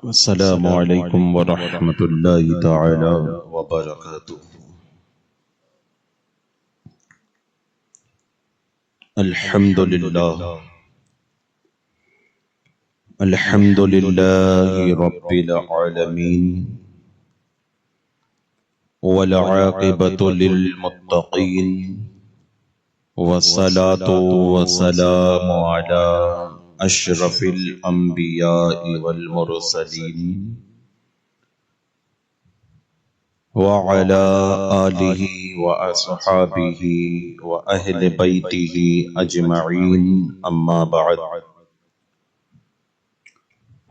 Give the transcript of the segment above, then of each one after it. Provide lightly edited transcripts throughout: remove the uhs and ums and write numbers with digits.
السلام علیکم ورحمۃ اللہ تعالی وبرکاتہ۔ الحمد للہ رب العالمین والعاقبۃ للمتقین والصلاة والسلام علی اشرف الانبیاء والمرسلین وعلى آلہ واصحابہ واہل بیتہ اجمعین، اما بعد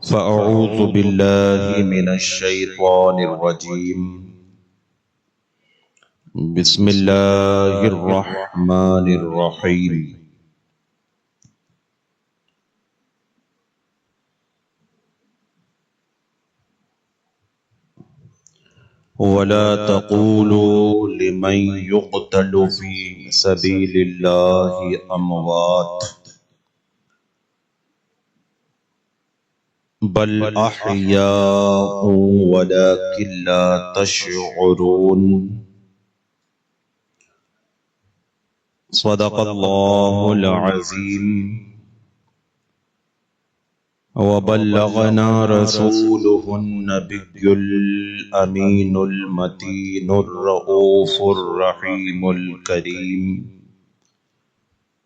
فاعوذ باللہ من الشیطان الرجیم، بسم اللہ الرحمن الرحیم۔ ولا تقولوا لمن يقتل في سبيل الله أموات بل أحياء ولكن لا تشعرون۔ صدق الله العظيم وبلغنا رسوله النبي الأمين المتين الرؤوف الرحيم الكريم،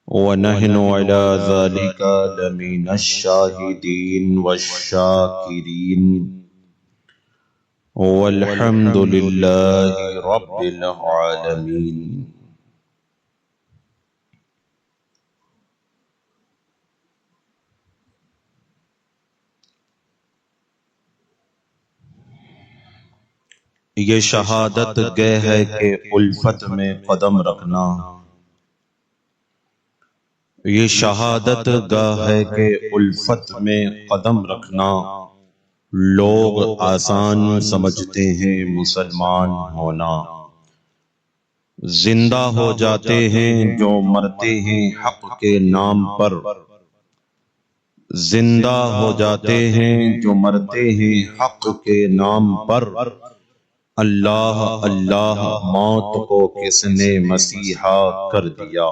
ونحن على ذلك لمن الشاهدين والشاكرين، والحمد لله رب العالمين۔ یہ شہادت گہ ہے کہ الفت میں قدم رکھنا، یہ شہادت گاہ ہے کہ الفت میں قدم رکھنا۔ لوگ آسان سمجھتے ہیں مسلمان ہونا، زندہ ہو جاتے ہیں جو مرتے ہیں حق کے نام پر، زندہ ہو جاتے ہیں جو مرتے ہیں حق کے نام پر۔ اللہ اللہ موت کو کس نے مسیحا کر دیا۔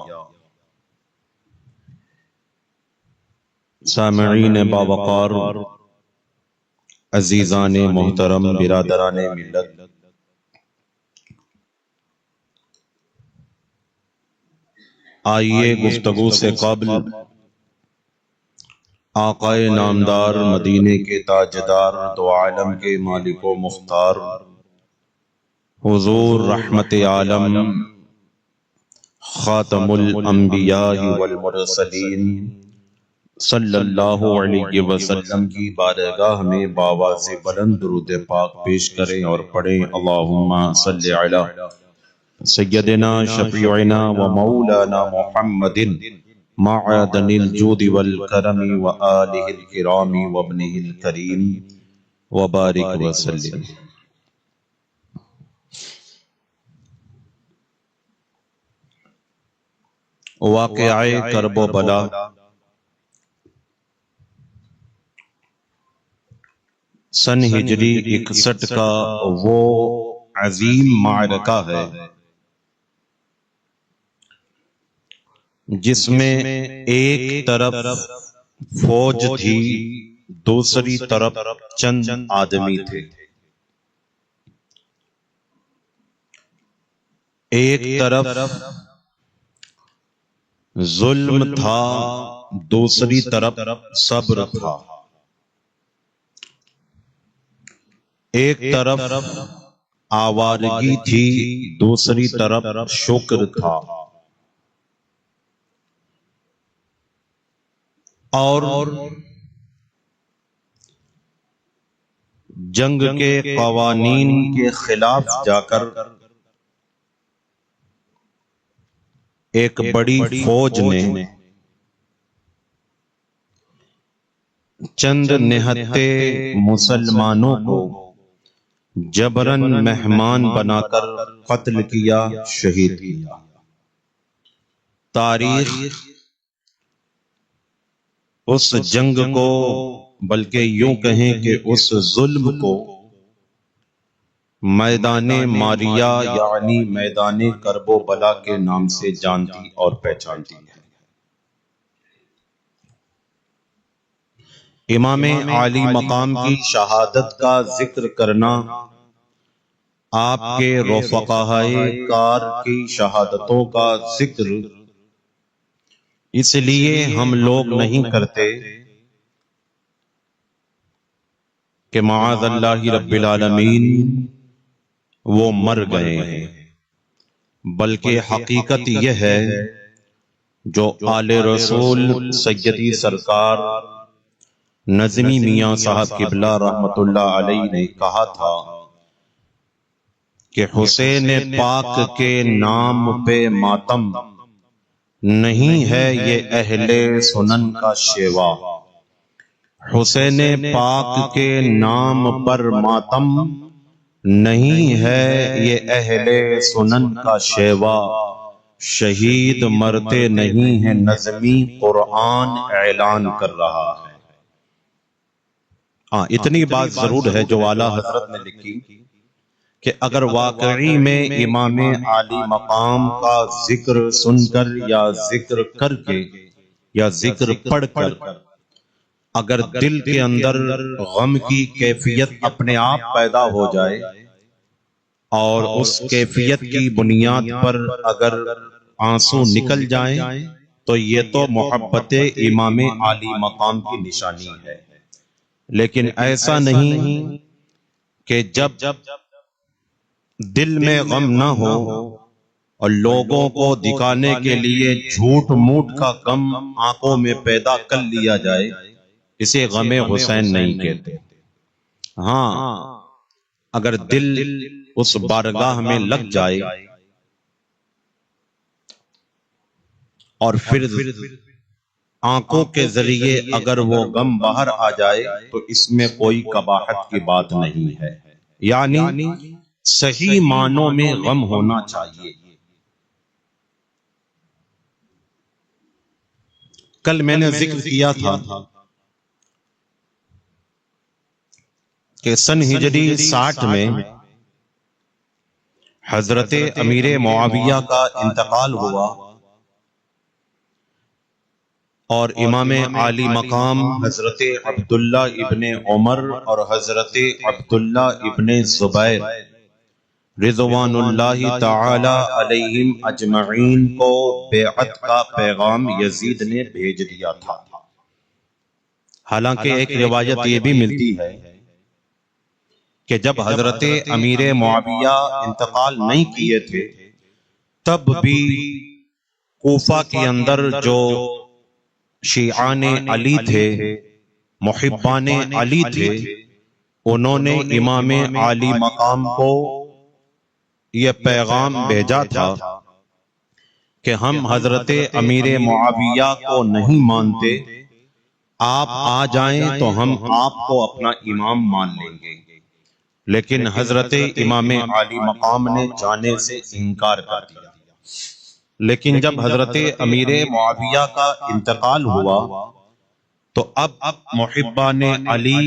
سامعین باوقار، عزیزان محترم، برادران ملت، آئیے گفتگو سے قبل آقا نامدار، مدینے کے تاجدار، دو عالم کے مالک و مختار، حضور رحمت عالم، خاتم الانبیاء والمرسلین، صلی اللہ علیہ وسلم کی بارگاہ میں بآواز بلند درود پاک پیش کریں اور پڑھیں، اللہم صلی علی سیدنا شفیعنا و مولانا محمد معدن الجود والکرم وآلہ الکرام وابنہ الکریم وبارک وسلم۔ واقعہ کرب و بلا سن ہجری 61 کا وہ عظیم معرکہ ہے جس میں ایک طرف فوج تھی، دوسری طرف چند آدمی تھے۔ ایک طرف ظلم تھا، دوسری طرف صبر تھا۔ ایک طرف آوارگی تھی، دوسری طرف شکر تھا۔ اور جنگ کے قوانین کے خلاف جا کر ایک بڑی فوج نے چند نہتے مسلمانوں کو جبراً مہمان بنا کر قتل کیا، شہید کیا۔ تاریخ اس جنگ کو بلکہ یوں کہیں کہ اس ظلم کو میدان ماریا یعنی میدان کرب و بلا کے نام سے جانتی اور پہچانتی ہے۔ امام عالی مقام کی شہادت کا ذکر کرنا آپ کے رفقائے کار کی شہادتوں کا ذکر اس لیے ہم لوگ نہیں کرتے کہ معاذ اللہ رب العالمین وہ مر گئے ہیں، بلکہ حقیقت یہ ہے جو آل رسول سیدی سرکار نظمی میاں صاحب قبلہ رحمت اللہ علیہ نے کہا تھا کہ حسین پاک کے نام پہ ماتم نہیں ہے یہ اہل سنن کا شیوا، حسین پاک کے نام پر ماتم نہیں ہے یہ اہل سنن کا شیوا، شہید مرتے نہیں ہیں نظمی قرآن اعلان کر رہا ہے۔ اتنی بات ضرور ہے جو اعلیٰ حضرت نے لکھی کہ اگر واقعی میں امام عالی مقام کا ذکر سن کر یا ذکر کر کے یا ذکر پڑھ کر اگر دل کے اندر غم کی کیفیت اپنے آپ پیدا ہو جائے اور اس کیفیت کی بنیاد پر اگر آنسو نکل جائیں تو یہ تو محبت امام عالی مقام کی نشانی ہے، لیکن ایسا نہیں کہ جب دل میں غم نہ ہو اور لوگوں کو دکھانے کے لیے جھوٹ موٹ کا غم آنکھوں میں پیدا کر لیا جائے، اسے غم حسین نہیں کہتے۔ ہاں اگر دل اس بارگاہ میں لگ جائے اور پھر آنکھوں کے ذریعے اگر وہ غم باہر آ جائے تو اس میں کوئی قباحت کی بات نہیں ہے، یعنی صحیح معنوں میں غم ہونا چاہیے۔ کل میں نے ذکر کیا تھا کہ سن ہجری 60 میں حضرت امیر معاویہ کا انتقال ہوا اور امام عالی مقام حضرت عبداللہ ابن عمر اور حضرت عبداللہ ابن زبیر رضوان اللہ تعالی علیہم اجمعین کو بیعت کا پیغام یزید نے بھیج دیا تھا۔ حالانکہ ایک روایت یہ بھی ملتی ہے کہ جب حضرت امیر معاویہ انتقال نہیں کیے تھے تب بھی کوفہ کے اندر جو شیعان علی تھے، محبان علی تھے، انہوں نے امام عالی مقام کو یہ پیغام بھیجا تھا کہ ہم حضرت امیر معاویہ کو نہیں مانتے، آپ آ جائیں تو ہم آپ کو اپنا امام مان لیں گے، لیکن حضرت امام عالی مقام نے جانے سے انکار کر دیا۔ لیکن جب حضرت امیر معاویہ کا انتقال ہوا تو اب محبان علی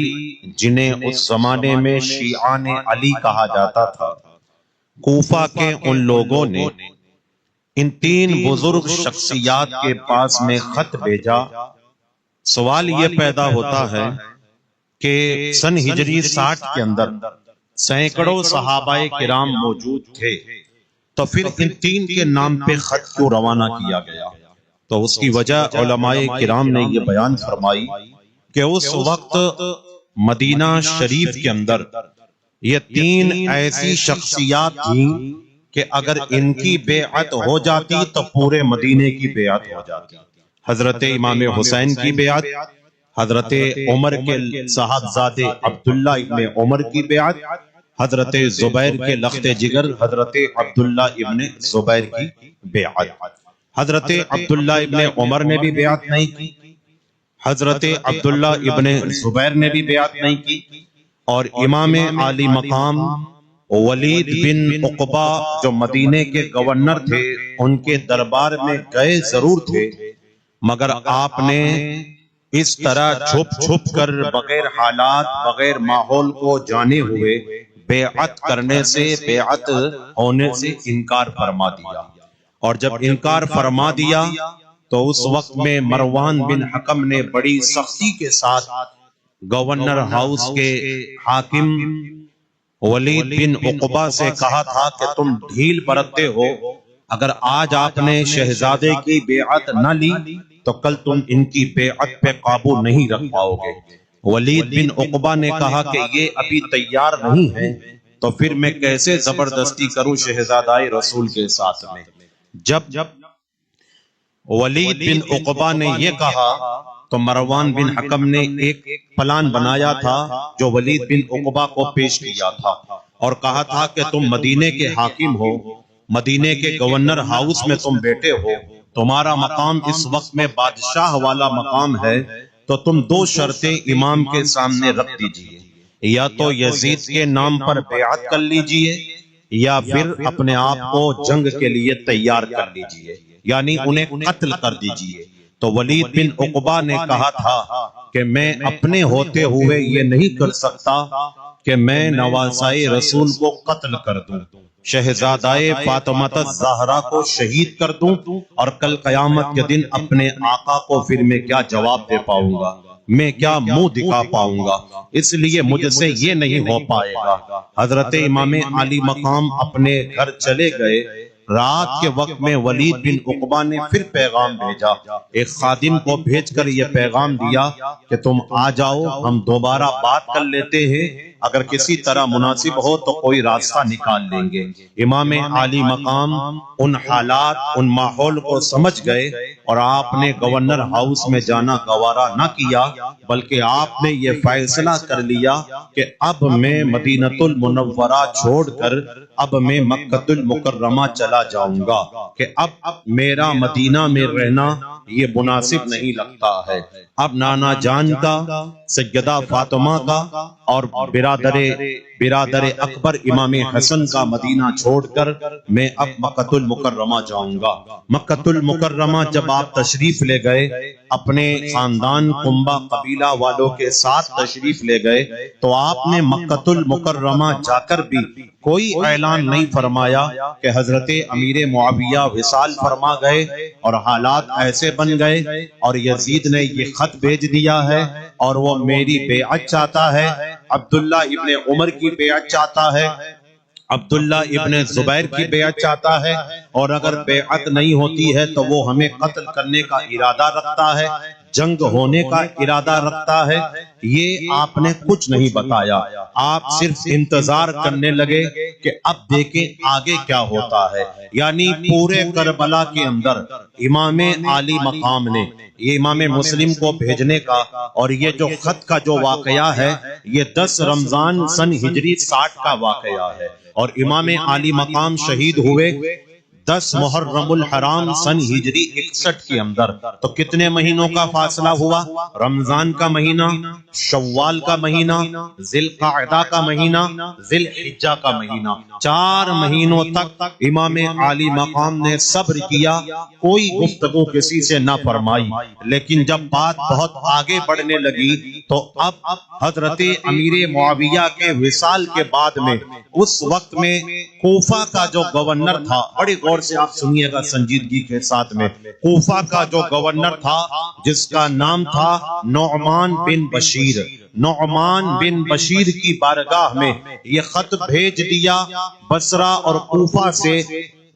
جنہیں اس زمانے میں شیعان علی کہا جاتا تھا، کوفہ کے ان لوگوں نے ان 3 بزرگ شخصیات کے پاس میں خط بھیجا۔ سوال یہ پیدا ہوتا ہے کہ سن ہجری 60 کے اندر سینکڑوں صحابہ کرام موجود تھے، تو پھر ان 3 کے نام پہ خط کیوں روانہ کیا گیا؟ تو اس کی وجہ علماء کرام نے یہ بیان فرمائی کہ اس وقت مدینہ شریف کے اندر یہ 3 ایسی شخصیات تھیں کہ اگر ان کی بیعت ہو جاتی تو پورے مدینے کی بیعت ہو جاتی۔ حضرت امام حسین کی بیعت، حضرت عمر کے صاحبزادے عبداللہ ابن عمر کی بیعت، حضرت زبیر کے لخت جگر حضرت عبداللہ ابن زبیر کی بیعت۔ حضرت عبداللہ ابن عمر نے بھی بیعت نہیں کی، حضرت عبداللہ ابن زبیر نے بھی بیعت نہیں کی، اور امام عالی مقام ولید بن عقبہ جو مدینے کے گورنر تھے ان کے دربار میں گئے ضرور تھے، مگر آپ نے اس طرح چھپ چھپ کر بغیر حالات بغیر ماحول کو جانے ہوئے بیعت کرنے سے بیعت ہونے سے انکار فرما دیا، اور جب انکار فرما دیا تو اس وقت میں مروان بن حکم نے بڑی سختی کے ساتھ گورنر ہاؤس کے حاکم ولید بن عقبہ سے کہا تھا کہ تم ڈھیل برتتے ہو، اگر آج آپ نے شہزادے کی بیعت نہ لی تو کل تم ان کی بیعت پہ قابو نہیں رکھ پاؤ گے۔ ولید بن عقبہ نے کہا کہ یہ ابھی تیار نہیں ہے تو پھر میں کیسے زبردستی کروں شہزادہ رسول کے ساتھ میں۔ جب ولید بن عقبہ نے یہ کہا تو مروان بن حکم نے ایک پلان بنایا تھا جو ولید بن عقبہ کو پیش کیا تھا، اور کہا تھا کہ تم مدینے کے حاکم ہو، مدینے کے گورنر ہاؤس میں تم بیٹھے ہو، تمہارا مقام اس وقت میں بادشاہ والا مقام ہے، تو تم دو شرطیں امام کے سامنے رکھ دیجئے، یا تو یزید کے نام پر بیعت کر لیجئے یا پھر اپنے آپ کو جنگ کے لیے تیار کر لیجئے، یعنی انہیں قتل کر دیجئے۔ تو ولید بن عقبہ نے کہا تھا کہ میں اپنے ہوتے ہوئے یہ نہیں کر سکتا کہ میں نواسائے رسول کو قتل کر دوں، شہزادہ فاطمہ الزہرا کو شہید کر دوں، اور کل قیامت کے دن اپنے آقا کو پھر میں کیا جواب دے پاؤں گا، میں کیا منہ دکھا پاؤں گا، اس لیے مجھ سے یہ نہیں ہو پائے گا۔ حضرت امام علی مقام اپنے گھر چلے گئے۔ رات کے وقت میں ولید بن عقبہ نے پھر پیغام بھیجا، ایک خادم کو بھیج کر یہ پیغام دیا کہ تم آ جاؤ، ہم دوبارہ بات کر لیتے ہیں، اگر کسی طرح مناسب ہو تو کوئی راستہ نکال لیں گے۔ امام عالی مقام ان حالات ان ماحول کو سمجھ گئے اور آپ نے گورنر ہاؤس میں جانا گوارا نہ کیا، بلکہ آپ نے یہ فیصلہ کر لیا کہ اب میں مدینہ المنورہ چھوڑ کر اب میں مکہ المکرمہ چلا جاؤں گا، کہ اب میرا مدینہ میں رہنا یہ مناسب نہیں لگتا ہے۔ اب نانا جان کا، سیدہ فاطمہ کا اور برادر اکبر امام حسن کا مدینہ چھوڑ کر میں اب مکہ المکرمہ جاؤں گا۔ مکہ المکرمہ جب آپ تشریف لے گئے، اپنے خاندان کنبہ قبیلہ والوں کے ساتھ تشریف لے گئے، تو آپ نے مکہ المکرمہ جا کر بھی کوئی اعلان نہیں فرمایا کہ حضرت امیر معاویہ وصال فرما گئے اور حالات ایسے بن گئے اور یزید نے یہ خط بھیج دیا ہے اور وہ میری بیعت چاہتا ہے، عبداللہ ابن عمر کی بیعت چاہتا ہے، عبداللہ ابن زبیر کی بیعت چاہتا ہے، اور اگر بیعت نہیں ہوتی ہے تو وہ ہمیں قتل کرنے کا ارادہ رکھتا ہے، جنگ ہونے کا ارادہ رکھتا ہے۔ یہ آپ نے کچھ نہیں بتایا، آپ صرف انتظار کرنے لگے کہ اب دیکھیں آگے کیا ہوتا ہے۔ یعنی پورے کربلا کے اندر امام عالی مقام نے یہ امام مسلم کو بھیجنے کا، اور یہ جو خط کا جو واقعہ ہے یہ 10 رمضان سن ہجری 60 کا واقعہ ہے، اور امام عالی مقام شہید ہوئے 10 محرم الحرام سن ہجری 61 کے اندر۔ تو کتنے مہینوں کا فاصلہ ہوا؟ رمضان کا مہینہ، شوال کا مہینہ، ذی القعدہ کا مہینہ، ذی الحجہ کا مہینہ، 4 مہینوں تک امام عالی مقام نے صبر کیا، کوئی گفتگو کسی سے نہ فرمائی۔ لیکن جب بات بہت آگے بڑھنے لگی تو اب حضرت امیر معاویہ کے وصال کے بعد میں اس وقت میں کوفہ کا جو گورنر تھا، بڑی غور سے آپ سنیے گا سنجیدگی کے ساتھ میں، کوفہ کا جو گورنر تھا جس کا نام تھا نعمان بن بشیر، نعمان بن بشیر کی بارگاہ میں یہ خط بھیج دیا بصرہ اور کوفہ سے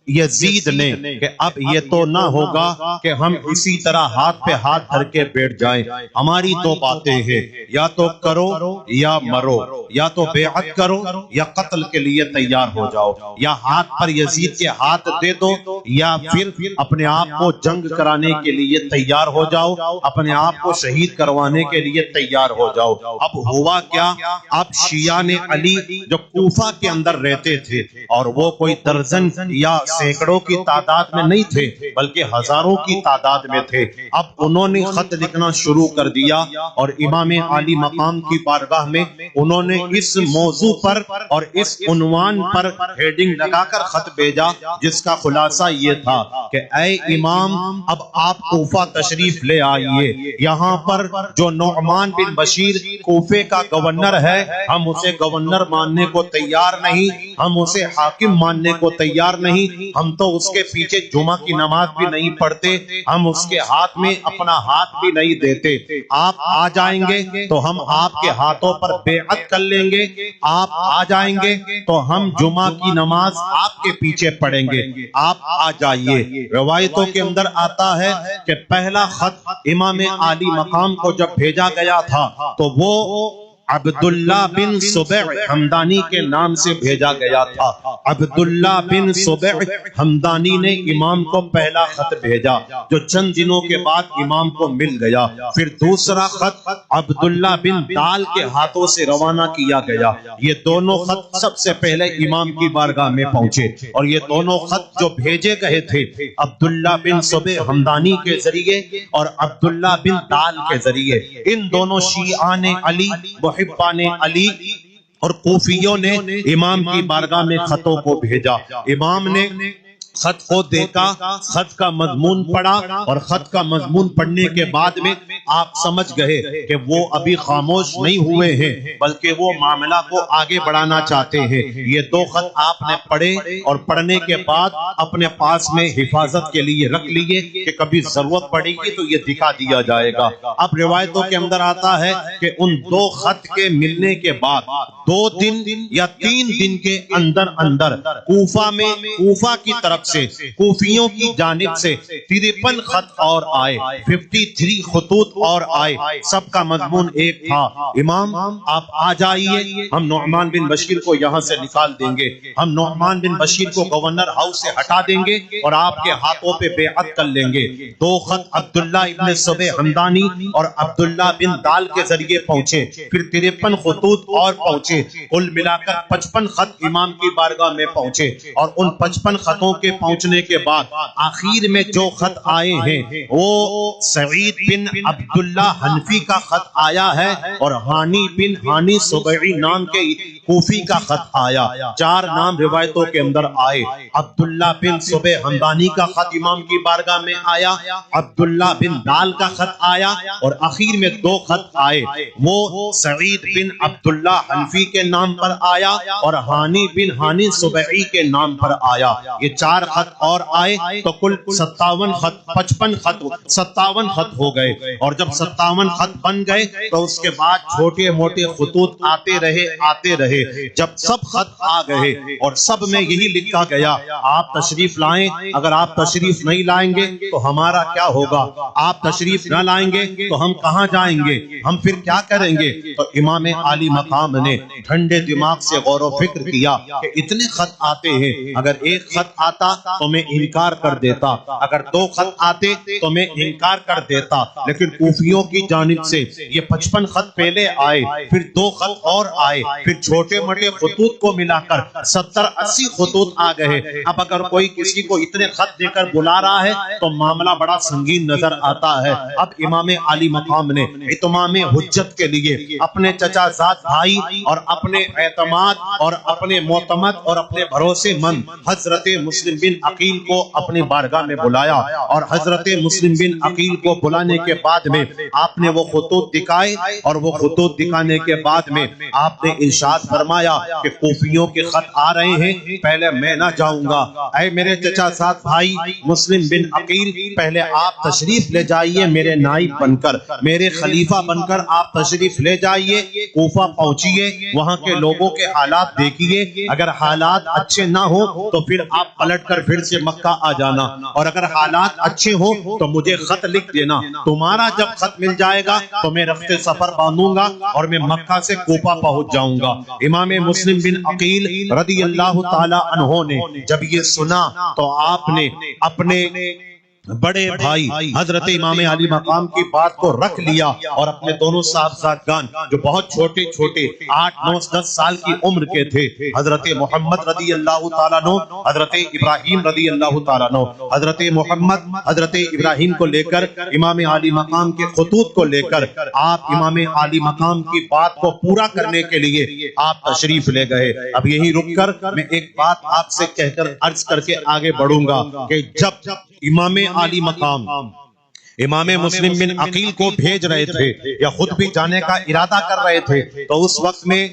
یزید نے کہ اب یہ تو نہ ہوگا کہ ہم اسی طرح ہاتھ پہ ہاتھ دھر کے بیٹھ جائیں، ہماری تو باتیں ہیں، یا تو کرو یا مرو، یا تو بیعت کرو یا قتل کے لیے تیار ہو جاؤ، یا ہاتھ پر یزید کے ہاتھ دے دو یا پھر اپنے آپ کو جنگ کرانے کے لیے تیار ہو جاؤ، اپنے آپ کو شہید کروانے کے لیے تیار ہو جاؤ۔ اب ہوا کیا؟ اب شیعہ علی جو کوفہ کے اندر رہتے تھے اور وہ کوئی درجن یا سینکڑوں کی تعداد میں نہیں تھے بلکہ ہزاروں کی تعداد میں تھے۔ اب انہوں نے خط لکھنا شروع کر دیا اور امام عالی مقام کی بارگاہ میں انہوں نے اس موضوع پر اور اس عنوان پر ہیڈنگ لگا کر خط بھیجا، جس کا خلاصہ یہ تھا کہ اے امام، اب آپ کوفہ تشریف لے آئیے۔ یہاں پر جو نعمان بن بشیر کوفے کا گورنر ہے، ہم اسے گورنر ماننے کو تیار نہیں، ہم اسے حاکم ماننے کو تیار نہیں، ہم تو اس کے پیچھے جمعہ کی نماز بھی نہیں پڑھتے، ہم اس کے ہاتھ میں اپنا ہاتھ بھی نہیں دیتے۔ آپ آ جائیں گے تو ہم آپ کے ہاتھوں پر بیعت کر لیں گے، آپ آ جائیں گے تو ہم جمعہ کی نماز آپ کے پیچھے پڑھیں گے، آپ آ جائیے۔ روایتوں کے اندر آتا ہے کہ پہلا خط امام عالی مقام کو جب بھیجا گیا تھا تو وہ عبداللہ بن سبع حمدانی کے نام سے بھیجا گیا تھا۔ عبداللہ بن سبع حمدانی نے امام کو پہلا خط بھیجا جو چند دنوں کے بعد امام کو مل گیا۔ پھر دوسرا خط عبداللہ بن دال کے ہاتھوں سے روانہ کیا گیا۔ یہ دونوں خط سب سے پہلے امام کی بارگاہ میں پہنچے، اور یہ دونوں خط جو بھیجے گئے تھے عبداللہ بن سبع حمدانی کے ذریعے اور عبداللہ بن دال کے ذریعے، ان دونوں شیعان علی، محبان علی اور کوفیوں نے امام کی بارگاہ میں خطوں کو بھیجا۔ امام نے خط کو دیکھا، خط کا مضمون پڑھا، اور خط کا مضمون پڑھنے کے بعد میں آپ سمجھ گئے کہ وہ ابھی خاموش نہیں ہوئے ہیں بلکہ وہ معاملہ کو آگے بڑھانا چاہتے ہیں۔ یہ دو خط آپ نے پڑھے اور پڑھنے کے بعد اپنے پاس میں حفاظت کے لیے رکھ لیے کہ کبھی ضرورت پڑے گی تو یہ دکھا دیا جائے گا۔ اب روایتوں کے اندر آتا ہے کہ ان دو خط کے ملنے کے بعد 2 دن یا 3 دن کے اندر اندر کوفہ میں، کوفہ کی طرف سے، کوفیوں کی جانب سے 53 خط اور آئے، 53 خطوط اور آئے۔ سب کا مضمون ایک تھا، امام آپ آ جائیے، ہم نعمان بن بشیر کو یہاں سے نکال دیں گے، ہم نعمان بن بشیر کو گورنر ہاؤس سے ہٹا دیں گے اور آپ کے ہاتھوں پہ بیعت کر لیں گے۔ 2 خط عبداللہ ابن سبع حمدانی اور عبداللہ بن دال کے ذریعے پہنچے، پھر 53 خطوط اور پہنچے، کل ملا کر 55 خط امام کی بارگاہ میں پہنچے۔ اور ان 55 خطوں کے پہنچنے کے بعد آخر میں جو خط آئے ہیں وہ سعید بن عبداللہ حنفی کا خط آیا ہے اور ہانی بن ہانی سبعی نام کے کوفی کا خط آیا۔ 4 نام روایتوں کے اندر آئے۔ عبداللہ بن سبع حمدانی کا خط امام کی بارگاہ میں آیا، عبداللہ بن دال کا خط آیا، اور آخر میں 2 خط آئے، وہ سعید بن عبداللہ حنفی کے نام پر آیا اور ہانی بن ہانی سبعی کے نام پر آیا۔ یہ 4 خط اور آئے تو کل 57 خط، 55 خط، 57 خط ہو گئے۔ اور جب 57 خط بن گئے تو اس کے بعد چھوٹے موٹے خطوط آتے رہے۔ جب سب خط آ گئے اور سب میں یہی لکھا گیا آپ تشریف لائیں، اگر آپ تشریف نہیں لائیں گے تو ہمارا کیا ہوگا، آپ تشریف نہ لائیں گے تو ہم کہاں جائیں گے، ہم پھر کیا کریں گے۔ تو امام عالی مقام نے ٹھنڈے دماغ سے غور و فکر کیا کہ اتنے خط آتے ہیں، اگر ایک خط آتا تو میں انکار کر دیتا، اگر 2 خط آتے تو میں انکار کر دیتا، لیکن کوفیوں کی جانب سے یہ 55 خط پہلے آئے، پھر 2 خط اور آئے، پھر چھوٹے موٹے خطوط کو ملا کر 70-80 خطوط آ گئے۔ اب اگر کوئی کسی کو اتنے خط دے کر بلا رہا ہے تو معاملہ بڑا سنگین نظر آتا ہے۔ اب امام عالی مقام نے اتمام حجت کے لیے اپنے چچا زاد بھائی اور اپنے اعتماد اور اپنے معتمد اور اپنے بھروسے مند حضرت مسلم بن عقیل کو اپنی بارگاہ میں بلایا، اور حضرت مسلم بن عقیل کو بلانے کے بعد میں آپ نے وہ خطوط دکھائے، اور وہ خطوط دکھانے کے بعد میں آپ نے ارشاد فرمایا کہ کوفیوں کے خط آ رہے ہیں، پہلے میں نہ جاؤں گا، اے میرے چچا زاد بھائی مسلم بن عقیل، پہلے آپ تشریف لے جائیے، میرے نائب بن کر، میرے خلیفہ بن کر آپ تشریف لے جائیے، کوفہ پہنچیے، وہاں کے لوگوں کے حالات دیکھیے، اگر حالات اچھے نہ ہو تو پھر آپ پلٹ کر پھر سے مکہ آ جانا، اور اگر حالات اچھے ہو تو مجھے خط لکھ دینا، تمہارا جب خط مل جائے گا تو میں رخت سفر باندھوں گا اور میں مکہ سے کوفہ پہنچ جاؤں گا۔ امام مسلم بن عقیل رضی اللہ تعالی عنہ نے جب یہ سنا تو آپ نے اپنے بڑے بھائی حضرت امام علی مقام کی بات کو رکھ لیا اور اپنے دونوں صاحبزادگان جو بہت چھوٹے چھوٹے 8 9 10 سال کی عمر کے تھے، حضرت محمد رضی اللہ تعالیٰ عنہ، حضرت ابراہیم رضی اللہ تعالیٰ عنہ، حضرت محمد حضرت ابراہیم کو لے کر امام علی مقام کے خطوط کو لے کر آپ امام علی مقام کی بات کو پورا کرنے کے لیے آپ تشریف لے گئے۔ اب یہی رک کر میں ایک بات آپ سے کہہ کر عرض کر کے آگے بڑھوں گا کہ جب امام علی مقام امام مسلم بن عقیل کو بھیج رہے تھے یا خود بھی جانے کا ارادہ کر رہے تھے، تو اس وقت میں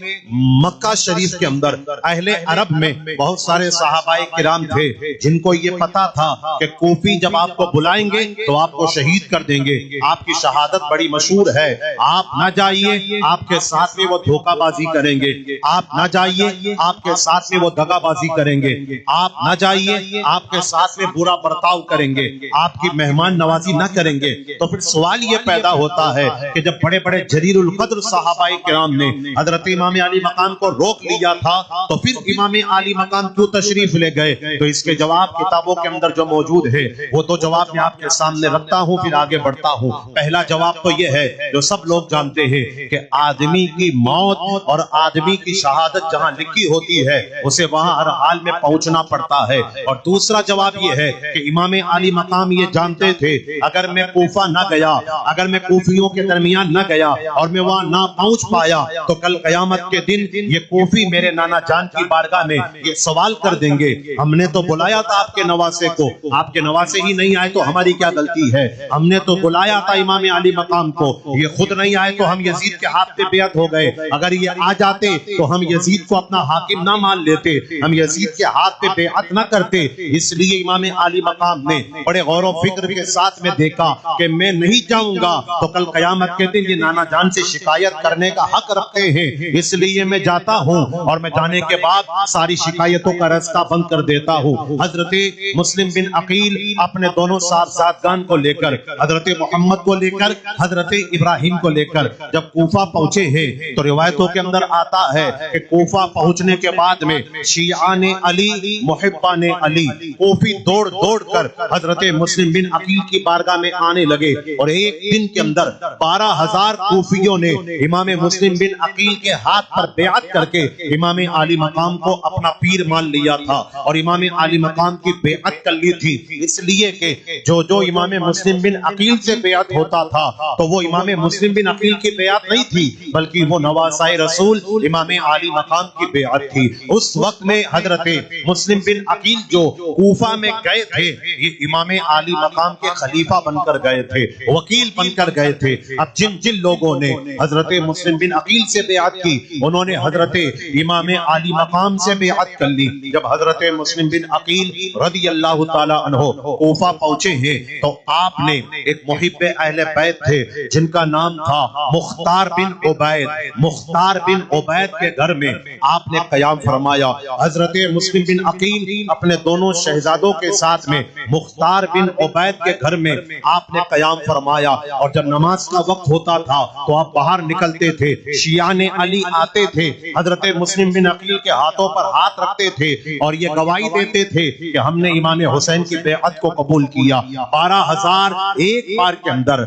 مکہ شریف کے اندر اہل عرب میں بہت سارے صحابہ کرام تھے جن کو یہ پتا تھا کہ کوفی جب آپ کو بلائیں گے تو آپ کو شہید کر دیں گے، آپ کی شہادت بڑی مشہور ہے، آپ نہ جائیے، آپ کے ساتھ میں وہ دھوکہ بازی کریں گے، آپ نہ جائیے، آپ کے ساتھ میں وہ دغا بازی کریں گے، آپ نہ جائیے، آپ کے ساتھ میں برا برتاؤ کریں گے، آپ کی مہمان نوازی نہ کریں گے۔ تو پھر سوال یہ پیدا ہوتا ہے کہ جب بڑے بڑے جلیل القدر صحابہ کرام نے حضرت امام علی مقام کو روک لیا تھا تو پھر امام علی مقام کیوں تشریف لے گئے؟ تو اس کے جواب کتابوں کے اندر جو موجود ہے وہ تو جواب میں آپ کے سامنے رکھتا ہوں، پھر آگے بڑھتا ہوں۔ پہلا جواب تو یہ ہے جو سب لوگ جانتے ہیں کہ آدمی کی موت اور آدمی کی شہادت جہاں لکھی ہوتی ہے اسے وہاں ہر حال میں پہنچنا پڑتا ہے، اور دوسرا جواب یہ ہے کہ امام علی مقام یہ جانتے تھے اگر میں کوفہ نہ گیا، اگر میں کوفیوں کے درمیان نہ گیا اور میں وہاں نہ پہنچ پایا تو کل قیامت کے دن یہ کوفی میرے نانا جان کی بارگاہ میں یہ سوال کر دیں گے، ہم نے تو بلایا تھا آپ کے نواسے کو، آپ کے نواسے ہی نہیں آئے تو ہماری کیا غلطی ہے؟ ہم نے تو بلایا تھا امام علی مقام کو، یہ خود نہیں آئے تو ہم یزید کے ہاتھ پہ بیعت ہو گئے، اگر یہ آ جاتے تو ہم یزید کو اپنا حاکم نہ مان لیتے، ہم یزید کے ہاتھ پہ بیعت نہ کرتے۔ اس لیے امام علی مقام نے بڑے غور و فکر کے ساتھ میں دیکھا کہ میں نہیں جاؤں گا تو کل قیامت کے دن یہ نانا جان سے شکایت کرنے کا حق رکھتے ہیں، اس لیے میں جاتا ہوں اور میں جانے کے بعد ساری شکایتوں کا راستہ بند کر دیتا ہوں۔ حضرت مسلم بن عقیل اپنے دونوں صاحبزادگان کو لے کر، حضرت محمد کو لے کر، حضرت ابراہیم کو لے کر جب کوفہ پہنچے ہیں تو روایتوں کے اندر آتا ہے کہ کوفہ پہنچنے کے بعد میں شیعان علی، محبان علی، کوفی دوڑ دوڑ کر حضرت مسلم بن عقیل کی بارگاہ میں آنے لگے، اور ایک دن کے اندر 12,000 کوفیوں نے امام مسلم بن عقیل کے ہاتھ پر بیعت کر کے امام علی مقام کو اپنا پیر مان لیا تھا اور امام علی مقام کی بیعت کر لی تھی۔ اس لیے کہ جو امام مسلم بن عقیل سے بیعت ہوتا تھا تو وہ امام مسلم بن عقیل کی بیعت نہیں تھی بلکہ وہ نواسائے رسول امام علی مقام کی بیعت تھی۔ اس وقت میں حضرت مسلم بن عقیل جو کوفہ میں گئے تھے یہ امام علی مقام کے خلیفہ بن کر گئے تھے، وکیل بن کر گئے تھے۔ اب جن لوگوں نے حضرت مسلم بن عقیل سے بیعت کی انہوں نے حضرت امام علی مقام سے بیعت کر لی۔ جب حضرت مسلم بن عقیل رضی اللہ تعالی عنہ کوفہ پہنچے ہیں تو آپ نے ایک محب اہل بیت تھے جن کا نام تھا مختار بن عبید، مختار بن عبید کے گھر میں آپ نے قیام فرمایا۔ حضرت مسلم بن عقیل اپنے دونوں شہزادوں کے ساتھ میں مختار بن عبید کے گھر میں آپ نے قیام فرمایا، اور جب نماز کا وقت ہوتا تھا تو آپ باہر نکلتے تھے، شیعان علی آتے تھے، حضرت مسلم بن عقیل کے ہاتھوں پر ہاتھ رکھتے تھے اور یہ گواہی دیتے تھے کہ ہم نے امام حسین کی بیعت کو قبول کیا۔ 12,000 ایک بار کے اندر،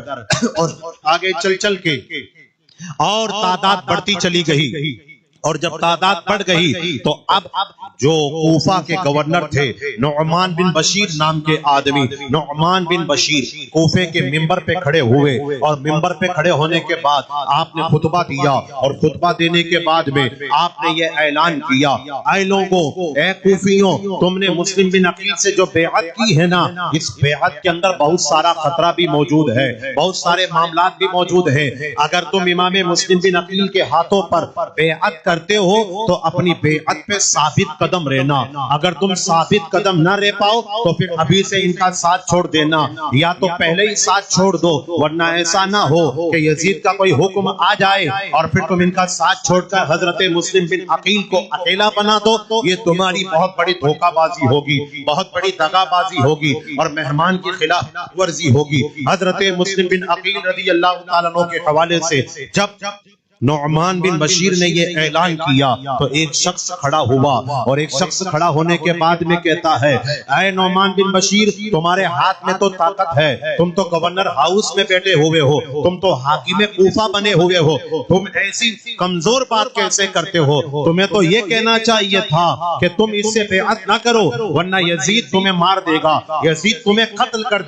اور آگے چل کے اور تعداد بڑھتی چلی گئی، اور جب تعداد بڑھ گئی تو اب جو کوفہ کے گورنر تھے نعمان بن بشیر نام کے آدمی، نعمان بن بشیر کوفے کے ممبر پہ کھڑے ہوئے، اور ممبر پہ کھڑے ہونے کے بعد آپ نے خطبہ دیا، اور خطبہ دینے کے بعد میں آپ نے یہ اعلان کیا، اے لوگوں، اے کوفیوں، تم نے مسلم بن عقیل سے جو بیعت کی ہے نا، اس بیعت کے اندر بہت سارا خطرہ بھی موجود ہے، بہت سارے معاملات بھی موجود ہیں۔ اگر تم امام مسلم بن عقیل کے ہاتھوں پر بیعت کرتے ہو تو اپنی بیعت پہ ثابت قدم رہنا، اگر تم ثابت قدم نہ رہ پاؤ تو پھر ابھی سے ان کا ساتھ چھوڑ دینا، یا تو پہلے ہی ساتھ چھوڑ دو، ورنہ ایسا نہ ہو کہ یزید کا کوئی حکم آ جائے اور پھر تم ان کا ساتھ چھوڑ کر حضرت مسلم بن عقیل کو اکیلا بنا دو، یہ تمہاری بہت بڑی دھوکہ بازی ہوگی، بہت بڑی دغا بازی ہوگی اور مہمان کی خلاف ورزی ہوگی۔ حضرت مسلم بن عقیل رضی اللہ تعالیٰ عنہ کے حوالے سے جب نعمان بن بشیر نے یہ اعلان کیا تو ایک شخص کھڑا ہوا اور ایک شخص کھڑا ہونے کے بعد میں کہتا ہے اے نعمان بن بشیر تمہارے ہاتھ میں تو طاقت ہے، تم تو گورنر ہاؤس میں بیٹھے ہوئے ہو، تم تو حاکم کوفہ بنے ہوئے ہو، تم ایسی کمزور بات کیسے کرتے ہو؟ تمہیں تو یہ کہنا چاہیے تھا کہ تم اس سے بیعت نہ کرو ورنہ یزید تمہیں مار دے گا، یزید تمہیں قتل کر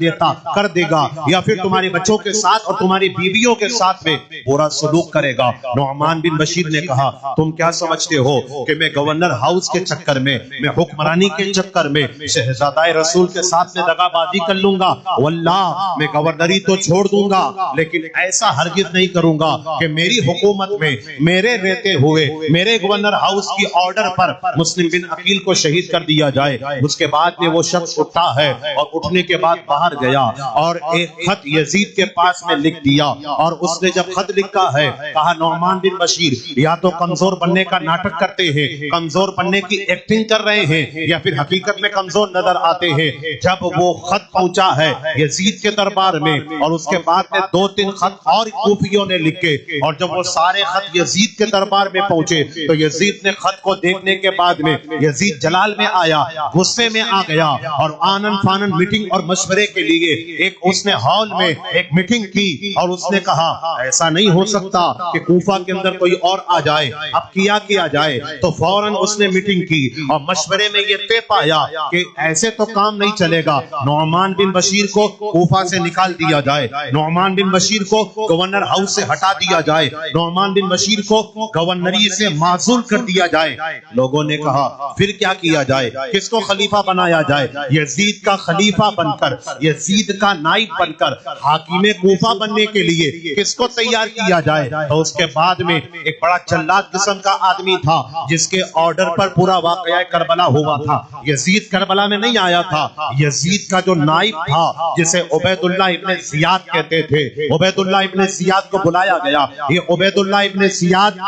دے گا یا پھر تمہارے بچوں کے ساتھ اور تمہاری بیویوں کے ساتھ میں برا سلوک کرے گا۔ نعمان بن بشیر نے کہا تم کیا سمجھتے ہو کہ میں گورنر ہاؤس کے چکر میں حکمرانی کے چکر میں شہزادہ رسول کے ساتھ میں دغا بازی کر لوں گا؟ واللہ میں گورنری تو چھوڑ دوں گا لیکن ایسا ہرگز نہیں کروں گا کہ میری حکومت میں میرے رہتے ہوئے میرے گورنر ہاؤس کی آرڈر پر مسلم بن عقیل کو شہید کر دیا جائے۔ اس کے بعد میں وہ شخص اٹھا ہے اور اٹھنے کے بعد باہر گیا اور ایک خط یزید کے پاس میں لکھ دیا اور اس نے جب خط لکھا ہے کہا نعمان بن بشیر یا تو کمزور بننے کا ناٹک کرتے ہیں، کمزور بننے کی ایکٹنگ کر رہے ہیں یا پھر حقیقت میں کمزور نظر آتے ہیں۔ جب وہ خط پہنچا ہے یزید کے دربار میں اور اس کے بعد میں 2-3 خط اور کوفیوں نے لکھے اور جب وہ سارے خط یزید کے دربار میں پہنچے تو یزید نے خط کو دیکھنے کے بعد میں یزید جلال میں آیا، غصے میں آ گیا اور آنن فانن میٹنگ اور مشورے کے لیے ایک اس نے ہال میں ایک میٹنگ کی اور اس نے کہا ایسا نہیں ہو سکتا کہ کوفہ کے اندر کوئی اور آ جائے، اب کیا جائے؟ تو فوراً اس نے میٹنگ کی اور مشورے میں یہ طے پایا کہ ایسے تو کام نہیں چلے گا، نعمان بن بشیر کو کوفہ سے نکال دیا جائے، نعمان بن بشیر کو گورنر ہاؤس سے ہٹا دیا جائے، نعمان بن بشیر کو گورنری سے معزول کر دیا جائے۔ لوگوں نے کہا پھر کیا کیا جائے، کس کو خلیفہ بنایا جائے؟ یزید کا خلیفہ بن کر، یزید کا نائب بن کر حاکم کوفہ بننے کے لیے کس کو تیار کیا جائے؟ تو اس کے بعد میں ایک بڑا جلاد قسم کا آدمی تھا جس کے آرڈر پر پورا واقعہ کربلا ہوا تھا۔ یزید کربلا میں نہیں آیا تھا، یزید کا جو نائب تھا جسے عبید اللہ ابن زیاد کہتے تھے، عبید اللہ ابن زیاد کو بلایا گیا۔ یہ عبید اللہ ابن زیاد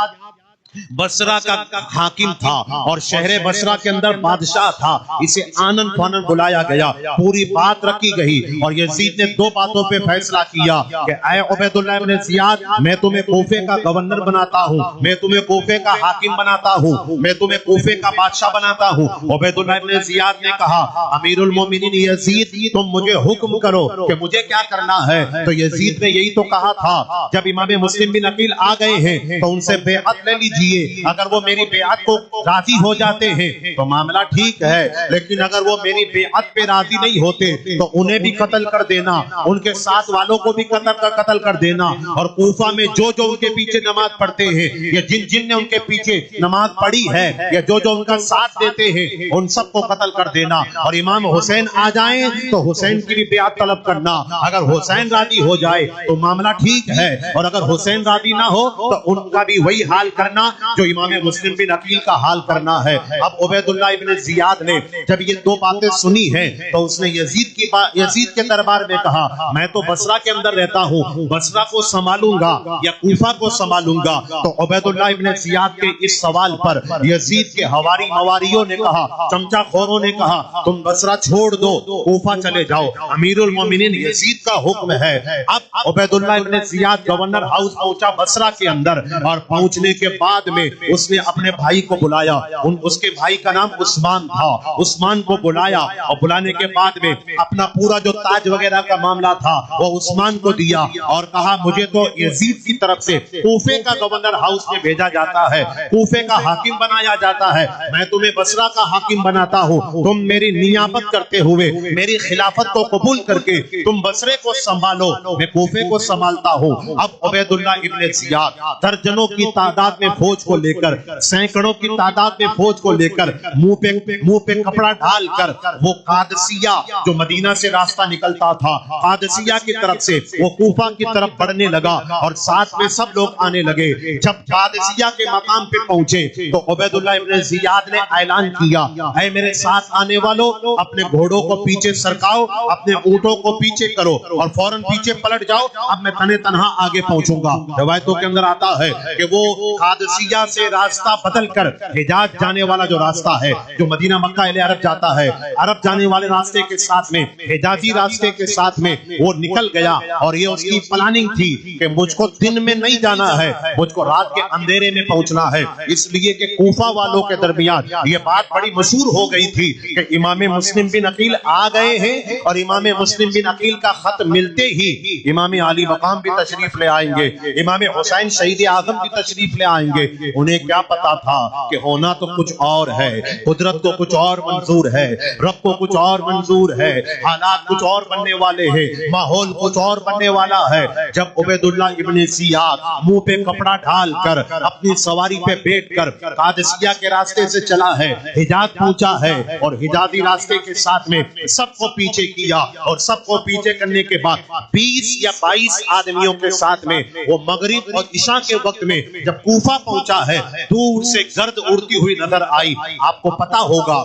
بصرہ کا حاکم تھا اور شہر بصرہ کے اندر بادشاہ تھا، اسے آنن فانن بلایا گیا، پوری بات رکھی گئی اور یزید نے 2 باتوں پہ فیصلہ کیا کہ اے عبید اللہ ابن زیاد میں تمہیں کوفے کا گورنر بناتا ہوں، میں تمہیں کوفے کا حاکم بناتا ہوں، میں تمہیں کوفے کا بادشاہ بناتا ہوں۔ عبید اللہ ابن زیاد نے کہا امیر المومنین یزید تم مجھے حکم کرو کہ مجھے کیا کرنا ہے؟ تو یزید نے یہی تو کہا تھا جب امام مسلم بن عقیل آ گئے ہیں تو ان سے بیعت لے لیجیے، اگر وہ میری بیعت کو راضی ہو جاتے ہیں تو معاملہ ٹھیک ہے، لیکن اگر وہ میری بیعت پہ راضی نہیں ہوتے تو انہیں بھی قتل کر دینا، ان کے ساتھ والوں کو بھی قتل کر دینا، اور کوفہ میں جو ان کے پیچھے نماز پڑھتے ہیں یا جن نے ان کے پیچھے نماز پڑھی ہے یا جو ان کا ساتھ دیتے ہیں ان سب کو قتل کر دینا، اور امام حسین آ جائیں تو حسین کی بھی بیعت طلب کرنا، اگر حسین راضی ہو جائے تو معاملہ ٹھیک ہے، اور اگر حسین راضی نہ ہو تو ان کا بھی وہی حال کرنا جو امام مسلم بن عقیل کا حال کرنا ہے۔ اب عبید اللہ ابن زیاد نے جب یہ 2 باتیں سنی ہیں تو اس نے یزید کے دربار میں کہا میں تو بصرہ کے اندر رہتا ہوں، بصرہ کو سنبھالوں گا یا کوفہ کو سنبھالوں گا؟ تو عبید اللہ ابن زیاد کے اس سوال پر یزید کے حواری مواریوں نے کہا، چمچہ خوروں نے کہا تم بصرہ چھوڑ دو، کوفہ چلے جاؤ، امیر المومنین یزید کا حکم ہے۔ اب عبید اللہ ابن زیاد گورنر ہاؤس پہنچا بصرہ کے اندر، اور پہنچنے کے بعد میں اس نے اپنے بھائی کو بلایا، اس کے بھائی کا نام عثمان تھا، عثمان کو بلایا اور بلانے کے بعد میں اپنا پورا جو تاج وغیرہ کا معاملہ تھا وہ عثمان کو دیا اور کہا مجھے تو یزید کی طرف سے کوفے کا گورنر ہاؤس میں بھیجا جاتا ہے، کوفے کا حاکم بنایا جاتا ہے، میں تمہیں بصرہ کا حاکم بناتا ہوں، تم میری نیابت کرتے ہوئے میری خلافت کو قبول کر کے تم بصرے کو سنبھالو، میں کوفے کو سنبھالتا ہوں۔ اب عبید اللہ ابن زیاد درجنوں کی تعداد میں فوج کو لے کر، سینکڑوں کی تعداد میں فوج کو لے کر، منہ پہ کپڑا ڈال کر وہ قادسیہ جو مدینہ سے راستہ نکلتا تھا قادسیہ کی طرف سے وہ کوفہ کی طرف بڑھنے لگا اور ساتھ میں سب لوگ آنے لگے۔ جب قادسیہ کے مقام پہ پہنچے تو عبید اللہ ابن زیاد نے اعلان کیا اے میرے ساتھ آنے والوں اپنے گھوڑوں کو پیچھے سرکاؤ، اپنے اونٹوں کو پیچھے کرو اور فوراً پیچھے پلٹ جاؤ، اب میں تنہا آگے پہنچوں گا۔ روایتوں کے اندر آتا ہے کہ وہ قادسیہ قادسیہ سے راستہ بدل کر حجاز جانے والا جو راستہ ہے، جو مدینہ مکہ اہل عرب جاتا ہے، عرب جانے والے راستے کے ساتھ میں، حجازی راستے کے ساتھ میں وہ نکل گیا، اور یہ اس کی پلاننگ تھی کہ مجھ کو دن میں نہیں جانا ہے، مجھ کو رات کے اندھیرے میں پہنچنا ہے۔ اس لیے کہ کوفہ والوں کے درمیان یہ بات بڑی مشہور ہو گئی تھی کہ امام مسلم بن عقیل آ گئے ہیں، اور امام مسلم بن عقیل کا خط ملتے ہی امام علی مقام بھی تشریف لے آئیں گے، امام حسین شہید اعظم بھی تشریف لے آئیں گے۔ انہیں کیا پتا تھا کہ ہونا تو کچھ اور ہے، قدرت کو کچھ اور منظور ہے، رب کو کچھ اور منظور ہے، حالات کچھ اور بننے والے ہیں، ماحول کچھ اور بننے والا ہے۔ جب عبید اللہ ابن زیاد منہ پہ کپڑا ڈھال کر اپنی سواری پہ بیٹھ کر قادسیہ کے راستے سے چلا ہے، حجاز پہنچا ہے، اور حجازی راستے کے ساتھ میں سب کو پیچھے کیا، اور سب کو پیچھے کرنے کے بعد 20 یا 22 آدمیوں کے ساتھ میں وہ مغرب اور عشاء کے وقت میں جب کوفہ پہنچا ہے، دور سے گرد اڑتی ہوئی نظر آئی۔ آپ کو پتا ہوگا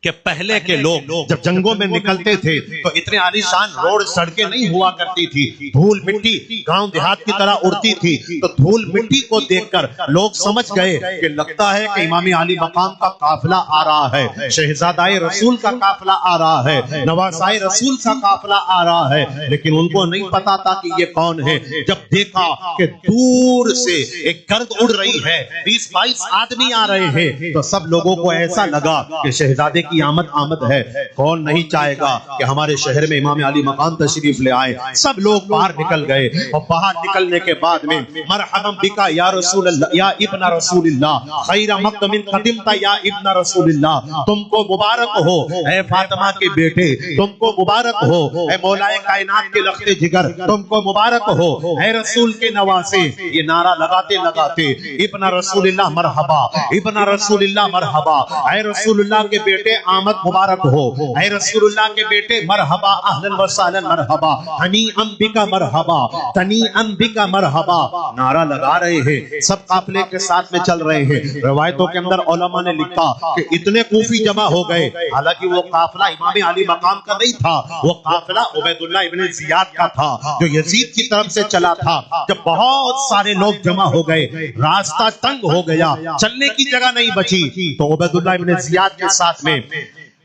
کہ پہلے کے لوگ جب جنگوں میں نکلتے تھے تو اتنے عالیشان روڈ سڑکیں نہیں ہوا کرتی تھی، دھول مٹی گاؤں دیہات کی طرح اڑتی تھی، تو دھول مٹی کو دیکھ کر لوگ سمجھ گئے کہ لگتا ہے کہ امام علی مقام کا قافلہ آ رہا ہے، شہزادہ رسول کا قافلہ آ رہا ہے، نواسائے رسول کا قافلہ آ رہا ہے، لیکن ان کو نہیں پتا تھا کہ یہ کون ہے۔ جب دیکھا کہ دور سے ایک گرد اڑ رہی ہے، 20-22 آدمی آ رہے ہیں، تو سب لوگوں کو ایسا لگا کہ شہزادے کی آمد ہے، کون نہیں چاہے گا کہ ہمارے شہر میں امام علی مقام تشریف لے آئے۔ سب لوگ باہر نکل گئے، اور باہر نکلنے کے بعد میں مرحبا بکا یا رسول اللہ، یا ابن رسول اللہ، خیر مقدم قدمت یا ابن رسول اللہ، تم کو مبارک ہو اے فاطمہ کے بیٹے، تم کو مبارک ہو اے مولا کائنات کے لخت جگر، تم کو مبارک ہو اے رسول کے نواسے۔ یہ نعرہ لگاتے لگاتے ابن رسول اللہ مرحبا، ابن رسول اللہ مرحبا، اے رسول اللہ کے بیٹے آمد مبارک ہو، اے رسول اللہ کے بیٹے مرحبا، اہلا وسہلا مرحبا، ہنیئا بک مرحبا، تنیئا بک مرحبا، نعرہ لگا رہے ہیں، سب قافلے کے ساتھ میں چل رہے ہیں۔ روایتوں کے اندر علماء نے لکھا کہ اتنے کوفی جمع ہو گئے، حالانکہ وہ قافلہ امام علی مقام کا نہیں تھا، وہ قافلہ عبید اللہ ابن زیاد کا تھا جو یزید کی طرف سے چلا تھا۔ جب بہت سارے لوگ جمع ہو گئے، راستہ تنگ ہو گیا، چلنے کی جگہ نہیں بچی، تو عبید اللہ ابن زیاد کے ساتھ میں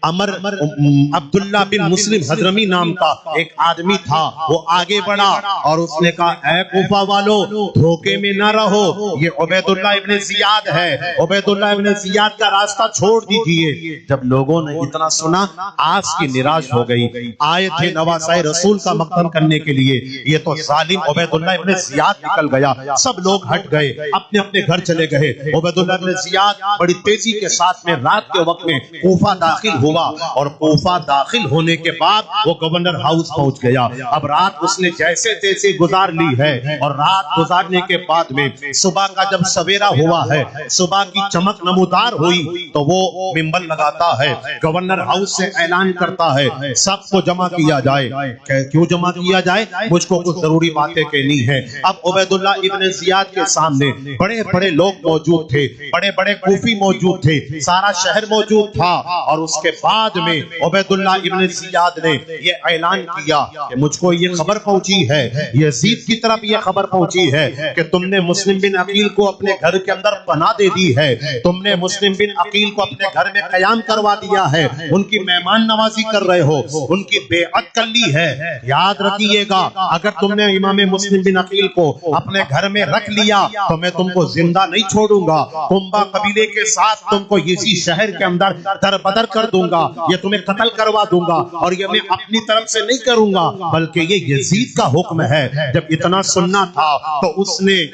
عبداللہ بن مسلم حضرمی نام کا ایک آدمی تھا، وہ آگے بڑھا اور اس نے کہا اے کوفہ والو، دھوکے میں نہ رہو، یہ عبید اللہ ابن زیاد ہے، عبید اللہ ابن زیاد کا راستہ چھوڑ دیجئے۔ جب لوگوں نے اتنا سنا، آس کی نراش ہو گئی، آئے تھے نواسائے رسول کا مقتل کرنے کے لیے، یہ تو ظالم عبید اللہ ابن زیاد نکل گیا۔ سب لوگ ہٹ گئے، اپنے اپنے گھر چلے گئے۔ عبید اللہ ابن زیاد بڑی تیزی کے ساتھ میں رات کے وقت میں کوفہ داخل ہوا، اور کوفہ داخل ہونے کے بعد وہ گورنر ہاؤس پہنچ گیا۔ اب رات اس نے جیسے تیسے گزار لی ہے، اور رات گزارنے کے بعد میں صبح کا جب سویرا ہوا ہے، صبح کی چمک نمودار ہوئی، تو وہ منبر لگاتا ہے، گورنر ہاؤس سے اعلان کرتا ہے سب کو جمع کیا جائے۔ کیوں جمع کیا جائے؟ مجھ کو کچھ ضروری باتیں کہنی ہے۔ اب عبید اللہ ابن زیاد کے سامنے بڑے بڑے لوگ موجود تھے، بڑے بڑے کوفی موجود تھے، سارا شہر موجود تھا، اور اس کے بعد میں عبید اللہ ابن زیاد نے یہ اعلان کیا کہ مجھ کو یہ خبر پہنچی ہے، یزید کی طرف یہ خبر پہنچی ہے کہ تم نے مسلم بن عقیل کو اپنے گھر کے اندر پناہ دے دی ہے، تم نے مسلم بن عقیل کو اپنے گھر میں قیام کروا دیا ہے، ان کی مہمان نوازی کر رہے ہو، ان کی بیعت کر لی ہے۔ یاد رکھیے گا، اگر تم نے امام مسلم بن عقیل کو اپنے گھر میں رکھ لیا تو میں تم کو زندہ نہیں چھوڑوں گا، کنبہ قبیلے کے ساتھ تم کو اسی شہر کے اندر در بدر کر دوں گا، یہ تمہیں قتل کروا دوں گا، اور یہ میں اپنی طرف سے نہیں کروں گا بلکہ یہ یزید کا حکم ہے۔ جب اتنا سننا تھا تو اس نے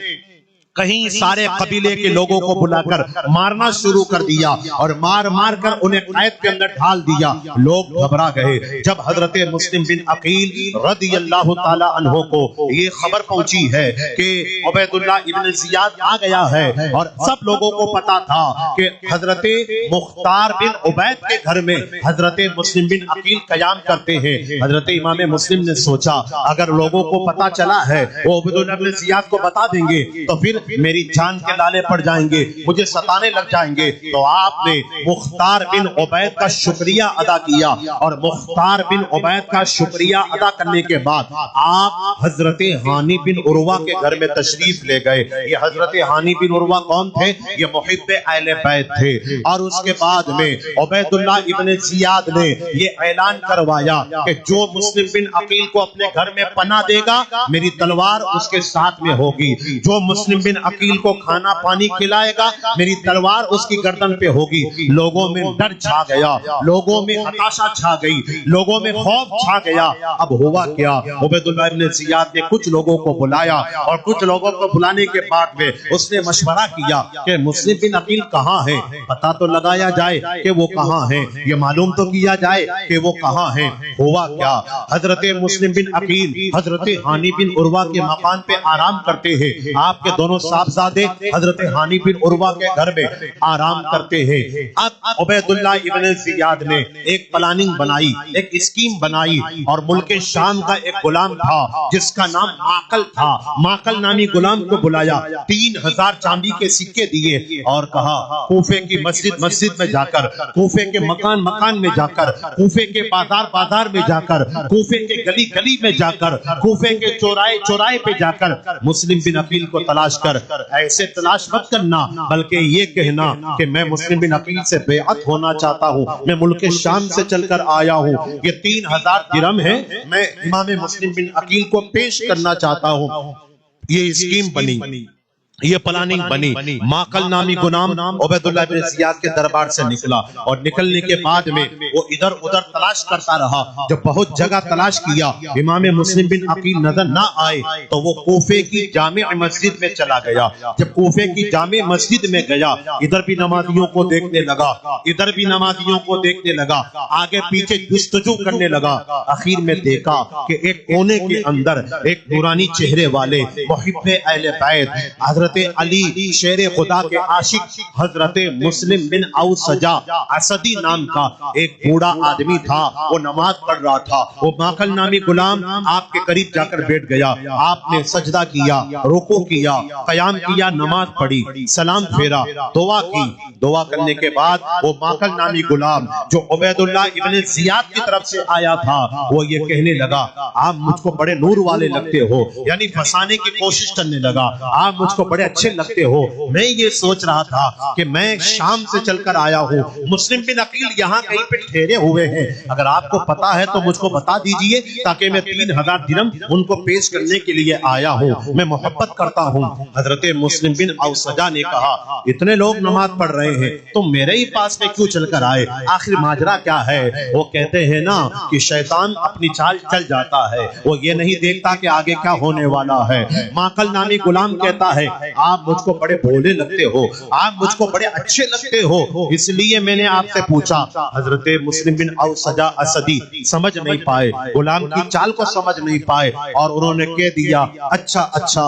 کہیں سارے قبیلے کے لوگوں کو بلا کر مارنا شروع کر دیا، اور مار مار کر انہیں قید کے اندر ڈھال دیا۔ لوگ گھبرا گئے۔ جب حضرت مسلم بن عقیل رضی اللہ تعالی عنہ کو یہ خبر پہنچی ہے کہ عبید اللہ ابن زیاد آ گیا ہے، اور سب لوگوں کو پتا تھا کہ حضرت مختار بن عبید کے گھر میں حضرت مسلم بن عقیل قیام کرتے ہیں، حضرت امام مسلم نے سوچا اگر لوگوں کو پتا چلا ہے وہ عبید اللہ ابن زیاد کو بتا دیں گے تو پھر میری جان کے لالے پڑ جائیں گے، مجھے ستانے لگ جائیں گے۔ تو آپ نے مختار بن عبید کا شکریہ ادا کیا، اور مختار بن عبید کا شکریہ ادا کرنے کے بعد آپ حضرت ہانی بن عروہ کے گھر میں تشریف لے گئے۔ یہ حضرت ہانی بن عروہ کون تھے؟ یہ محب اہل بیت تھے۔ اور اس کے بعد میں عبید اللہ ابن زیاد نے یہ اعلان کروایا کہ جو مسلم بن عقیل کو اپنے گھر میں پناہ دے گا میری تلوار اس کے ساتھ میں ہوگی، جو مسلم بن عقیل کو کھانا پانی کھلائے گا میری تلوار اس کی گردن پہ ہوگی۔ لوگوں میں ڈر چھا گیا، لوگوں میں ہتاشا چھا گئی، لوگوں میں خوف چھا گیا۔ اب ہوا کیا، عبید اللہ ابن زیاد نے کچھ لوگوں کو بلایا، اور کچھ لوگوں کو بلانے کے بعد میں اس نے مشورہ کیا کہ مسلم بن عقیل کہاں ہے، پتہ تو لگایا جائے کہ وہ کہاں ہیں، یہ معلوم تو کیا جائے کہ وہ کہاں ہیں۔ ہوا کیا، حضرت مسلم بن عقیل حضرت ہانی بن عروہ کے مکان پہ آرام کرتے ہیں۔ آپ کے دونوں صاحبزادے حضرت ہانی بن عروہ کے گھر میں آرام کرتے ہیں۔ اب عبید اللہ ابن زیاد نے ایک پلاننگ بنائی، ایک اسکیم بنائی، اور ملک شام کا ایک غلام تھا جس کا نام معقل تھا، معقل نامی غلام کو بلایا، 3000 چاندی کے سکے دیے، اور کہا کوفے کی مسجد میں جا کر، کوفے کے مکان میں جا کر، کوفے کے بازار میں جا کر، کوفے کے گلی میں جا کر، کوفے کے چوراہے پہ جا کر مسلم بن عقیل کو تلاش کر۔ ایسے تلاش مت کرنا، بلکہ یہ کہنا کہ میں مسلم بن عقیل سے بیعت ہونا چاہتا ہوں، میں ملک شام سے چل کر آیا ہوں، یہ 3000 درہم ہے، میں امام مسلم بن عقیل کو پیش کرنا چاہتا ہوں۔ یہ اسکیم بنی، یہ پلاننگ بنی۔ معقل نامی غلام عبید اللہ بن زیاد کے دربار سے نکلا، اور نکلنے کے بعد میں وہ ادھر ادھر تلاش کرتا رہا۔ جب بہت جگہ تلاش کیا امام مسلم بن عقیل نظر نہ آئے تو وہ کوفے کی جامع مسجد میں چلا گیا۔ جب کوفے کی جامع مسجد میں گیا، ادھر بھی نمازیوں کو دیکھنے لگا، ادھر بھی نمازیوں کو دیکھنے لگا، آگے پیچھے جستجو کرنے لگا۔ آخر میں دیکھا کہ ایک کونے کے اندر ایک نورانی چہرے والے محب اہل بیت حضرت علی شیر خدا کے عاشق حضرت مسلم بن اوسجا اسدی نام کا ایک بوڑھا آدمی تھا، وہ نماز پڑھ رہا تھا۔ وہ معقل نامی غلام آپ کے قریب جا کر بیٹھ گیا، آپ نے سجدہ کیا، رکوع کیا، قیام کیا، نماز پڑھی، سلام پھیرا، دعا کی۔ دعا کرنے کے بعد وہ معقل نامی غلام جو عبید اللہ ابن زیاد کی طرف سے آیا تھا وہ یہ کہنے لگا آپ مجھ کو بڑے نور والے لگتے ہو، یعنی پھنسانے کی کوشش کرنے لگا، آپ مجھ کو بڑے اچھے لگتے ہو۔ میں یہ سوچ رہا تھا کہ میں شام سے چل کر آیا ہوں، مسلم بن عقیل یہاں کہیں پہ ٹھہرے ہوئے ہیں، اگر آپ کو پتا ہے تو مجھ کو بتا دیجئے تاکہ میں 3000 درہم ان کو پیش کرنے کے لیے آیا ہوں، میں محبت کرتا ہوں۔ حضرت مسلم بن اوسجا نے کہا اتنے لوگ نماز پڑھ رہے ہیں تم میرے ہی پاس میں کیوں چل کر آئے، آخر ماجرا کیا ہے؟ وہ کہتے ہیں نا کہ شیطان اپنی چال چل جاتا ہے، وہ یہ نہیں دیکھتا کہ آگے کیا ہونے والا ہے۔ معقل نامی غلام کہتا ہے آپ مجھ کو بڑے بھولے لگتے ہو، آپ مجھ کو بڑے اچھے لگتے ہو، اس لیے میں نے آپ سے پوچھا۔ حضرت مسلم بن اوسجا اسدی سمجھ نہیں پائے، غلام کی چال کو سمجھ نہیں پائے، اور انہوں نے کہہ دیا اچھا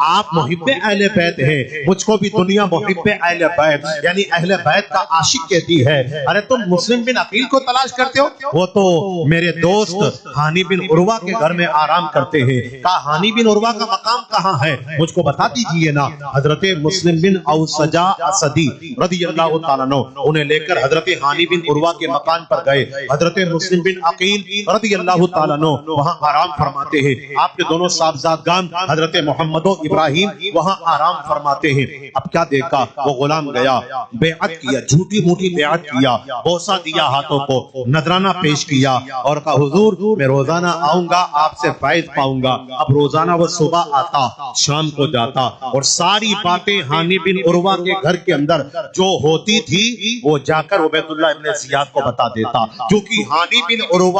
آپ محب اہل بیت ہیں، مجھ کو بھی دنیا محب اہل بیت یعنی اہل بیت کا عاشق کہتی ہے، ارے تم مسلم بن عقیل کو تلاش کرتے ہو، وہ تو میرے دوست ہانی بن عروہ کے گھر میں آرام کرتے ہیں، کہا ہانی بن عروہ کا مقام کہاں ہے مجھ کو بتا دیجئے نا۔ حضرت مسلم بن اوسجا اسدی رضی اللہ تعالیٰ عنہ انہیں لے کر حضرت ہانی بن عروہ کے مکان پر گئے۔ حضرت مسلم بن عقیل رضی اللہ تعالیٰ عنہ وہاں آرام فرماتے ہیں، آپ کے دونوں صاحبزادگان حضرت محمد و ابراہیم وہاں آرام فرماتے ہیں۔ اب کیا دیکھا، وہ غلام گیا، بیعت کیا، جھوٹی موٹی بیعت کیا، بوسہ دیا ہاتھوں کو، نذرانہ پیش کیا، اور کہا حضور میں روزانہ آؤں گا، آپ سے فائد پاؤں گا۔ اب روزانہ وہ صبح آتا، شام کو جاتا، اور ساری باتیں ہانی بن عروہ کے گھر کے اندر جو ہوتی تھی وہ جا کر عبید اللہ ابن زیاد کو بتا دیتا، کیونکہ ہانی بن عروہ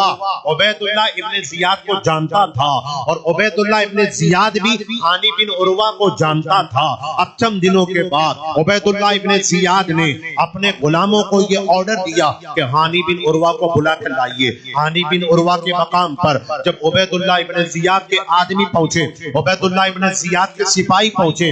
عبید اللہ ابن زیاد کو جانتا تھا، اور عبید اللہ ابن زیاد بھی ہانی بن عروہ کو جانتا تھا۔ اب چند دنوں کے بعد عبید اللہ ابن زیاد نے اپنے غلاموں کو یہ آرڈر دیا کہ ہانی بن عروہ کو بلا کر لائیے۔ ہانی بن عروہ کے مقام پر جب عبید اللہ ابن زیاد کے آدمی پہنچے، عبید اللہ ابن زیاد کے سپاہی پہنچے،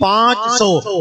500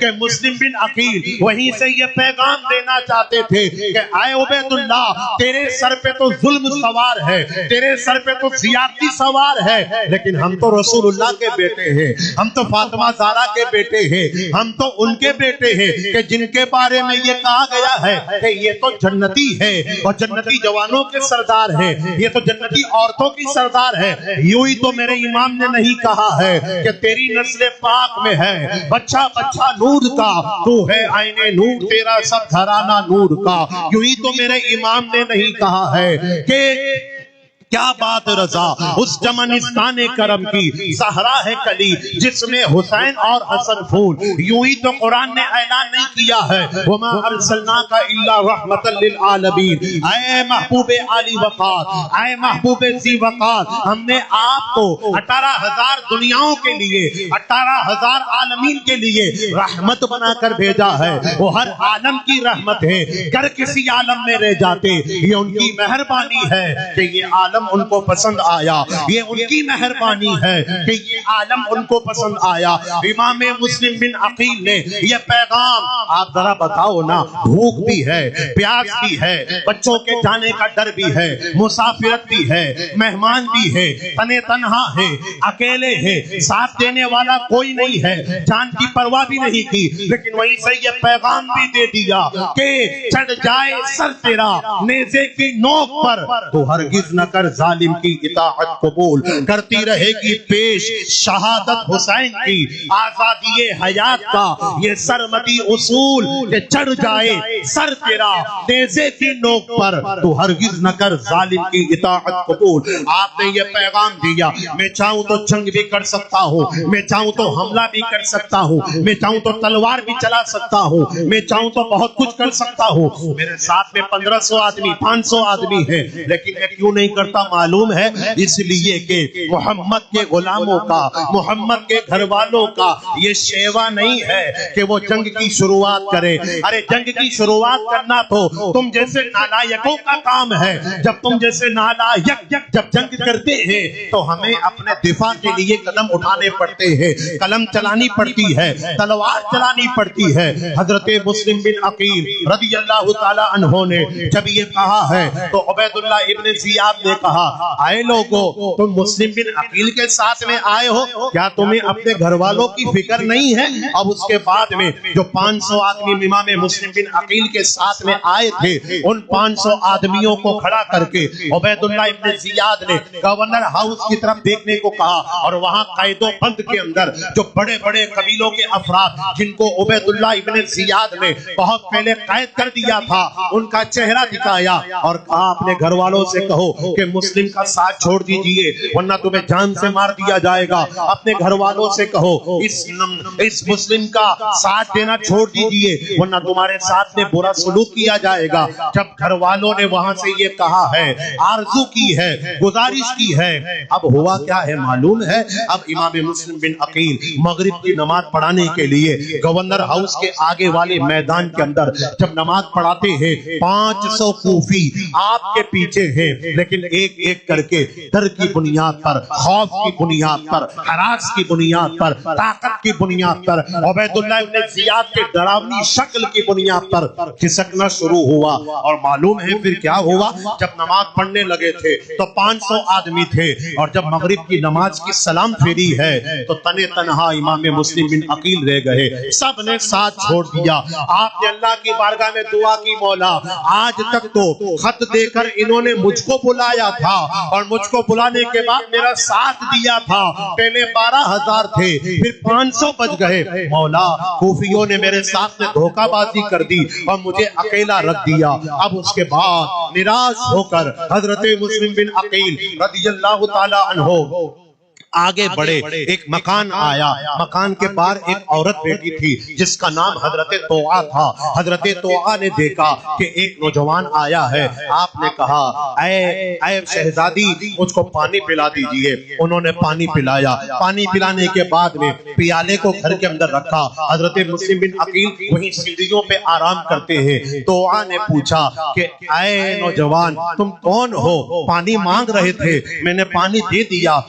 کہ مسلم بن عقیل وہیں سے یہ پیغام دینا چاہتے تھے کہ اے عبید اللہ، تیرے سر پہ تو ظلم سوار ہے، تیرے سر پہ تو زیادتی سوار ہے، لیکن ہم تو رسول اللہ کے بیٹے ہیں، ہم تو فاطمہ زہرا کے بیٹے ہیں، ہم تو ان کے بیٹے ہیں کہ جن کے بارے میں یہ کہا گیا ہے کہ یہ تو جنتی ہے اور جنتی جوانوں کے سردار ہے، یہ تو جنتی عورتوں کی سردار ہے۔ یوں ہی تو میرے امام نے نہیں کہا ہے کہ تیری نسل پاک میں ہے بچہ بچہ نور کا، تو ہے آئین نور، تیرا سب گھرانہ نور کا۔ یوں ہی تو میرے امام نے نہیں کہا ہے کہ کیا بات رضا اس چمنستان کرم کی زہرا ہے کلی جس میں حسین اور حسن پھول۔ یوں ہی تو قرآن نے اعلان نہیں کیا ہے وما ارسلناک الا رحمتا للعالمین، اے محبوب علی وقار، اے محبوب ذی وقار، ہم نے آپ کو 18,000 دنیاوں کے لیے، 18,000 عالمین کے لیے رحمت بنا کر بھیجا ہے۔ وہ ہر عالم کی رحمت ہے، گر کسی عالم میں رہ جاتے یہ ان کی مہربانی ہے کہ یہ عالم ان کو پسند آیا، یہ ان کی مہربانی ہے کہ یہ عالم ان کو پسند آیا۔ امام مسلم بن عقیل نے یہ پیغام، آپ ذرا بتاؤ نا، بھوک بھی ہے، پیاس بھی ہے، بچوں کے جانے کا ڈر بھی ہے، مسافرت بھی ہے، مہمان بھی ہے، تنے تنہا ہے، اکیلے ہے، ساتھ دینے والا کوئی نہیں ہے، جان کی پرواہ بھی نہیں کی، لیکن وہیں سے یہ پیغام بھی دے دیا کہ چڑھ جائے سر تیرا نیزے کی نوک پر تو ہرگز نہ کر ظالم کی اطاعت قبول، کرتی رہے گی پیش شہادت حسین کی، آزادی حیات کا یہ سرمدی اصول کہ چڑھ جائے سر تیرا نیزے کی نوک پر تو ہرگز نہ کر ظالم کی اطاعت قبول۔ آپ نے یہ پیغام دیا، میں چاہوں تو جنگ بھی کر سکتا ہوں، میں چاہوں تو حملہ بھی کر سکتا ہوں، میں چاہوں تو تلوار بھی چلا سکتا ہوں، میں چاہوں تو بہت کچھ کر سکتا ہوں، میرے ساتھ میں 1500 آدمی 500 آدمی ہے، لیکن میں کیوں نہیں کرتا معلوم ہے؟ اس لیے کہ محمد کے غلاموں کا، محمد کے گھر والوں کا یہ شیوا نہیں ہے کہ وہ جنگ کی شروعات کرے۔ ارے جنگ کی شروعات کرنا تو تم جیسے نالائقوں کا کام ہے، جب تم جیسے نالائق جب جنگ کرتے ہیں تو ہمیں اپنے دفاع کے لیے قدم اٹھانے پڑتے ہیں، قلم چلانی پڑتی ہے، تلوار چلانی پڑتی ہے۔ حضرت مسلم بن عقیل رضی اللہ تعالی عنہ نے جب یہ کہا ہے تو عبید اللہ ابن زیاد نے کہا، آئے لوگو تم مسلم بن عقیل کے ساتھ میں آئے ہو، کیا تمہیں اپنے گھر والوں کی فکر نہیں ہے؟ اب اس کے بعد میں جو 500 آدمی امام مسلم بن عقیل کے ساتھ میں آئے تھے، ان 500 آدمیوں کو کھڑا کر کے عبید اللہ ابن زیاد نے گورنر ہاؤس کی طرف دیکھنے کو کہا، اور وہاں قید و بند کے اندر جو بڑے بڑے قبیلوں کے افراد جن کو عبید اللہ ابن زیاد نے بہت پہلے قید کر دیا تھا، ان کا چہرہ دکھایا اور کہا اپنے گھر والوں سے کہو کہ مسلم کا ساتھ چھوڑ دیجئے ورنہ تمہیں جان سے مار دیا جائے گا۔ اپنے گھر والوں سے کہو اس مسلم کا ساتھ دینا چھوڑ دیجئے ورنہ تمہارے ساتھ میں برا سلوک کیا جائے گا۔ جب گھر والوں نے وہاں سے یہ کہا ہے، آرزو کی ہے، گزارش کی ہے، اب ہوا کیا ہے معلوم ہے؟ اب امام مسلم بن عقیل مغرب کی نماز پڑھانے کے لیے گورنر ہاؤس کے آگے والے میدان کے اندر جب نماز پڑھاتے ہیں، 500 کوفی آپ کے پیچھے ہیں، لیکن ایک ایک کر کے ڈر کی بنیاد پر، خوف کی بنیاد پر، ہراس کی بنیاد پر، طاقت کی بنیاد پر، عبید اللہ ابن زیاد کے ڈراؤنی شکل کی بنیاد پر کھسکنا شروع ہوا۔ اور معلوم ہے پھر کیا ہوا؟ جب نماز پڑھنے لگے تھے تو 500 آدمی تھے، اور جب مغرب کی نماز کی سلام پھیری ہے تو تنے تنہا امام مسلم بن عقیل رہ گئے، سب نے ساتھ چھوڑ دیا۔ آپ نے اللہ کی بارگاہ میں دعا کی، مولا آج تک تو خط دے کر انہوں نے مجھ کو بلایا تھا اور مجھ کو بلانے کے بعد میرا ساتھ دیا تھا، پہلے 12,000 تھے پھر 500 بچ گئے، مولا کوفیوں نے میرے ساتھ میں دھوکہ بازی کر دی اور مجھے اکیلا رکھ دیا۔ اب اس کے بعد نراش ہو کر حضرت مسلم بن عقیل رضی اللہ تعالی عنہ آگے بڑھے، ایک مکان آیا، مکان کے باہر ایک عورت بیٹھی تھی جس کا نام حضرت توعا تھا۔ حضرت توعا نے دیکھا کہ ایک نوجوان آیا ہے، آپ نے کہا اے شہزادی مجھ کو پانی پلا دیجئے۔ انہوں نے پانی پلایا، پانی پلانے کے بعد میں پیالے کو گھر کے اندر رکھا۔ حضرت مسلم بن عقیل وہیں سیڑھیوں پہ آرام کرتے ہیں۔ توعا نے پوچھا کہ اے نوجوان تم کون ہو؟ پانی مانگ رہے تھے، میں نے پانی دے دیا،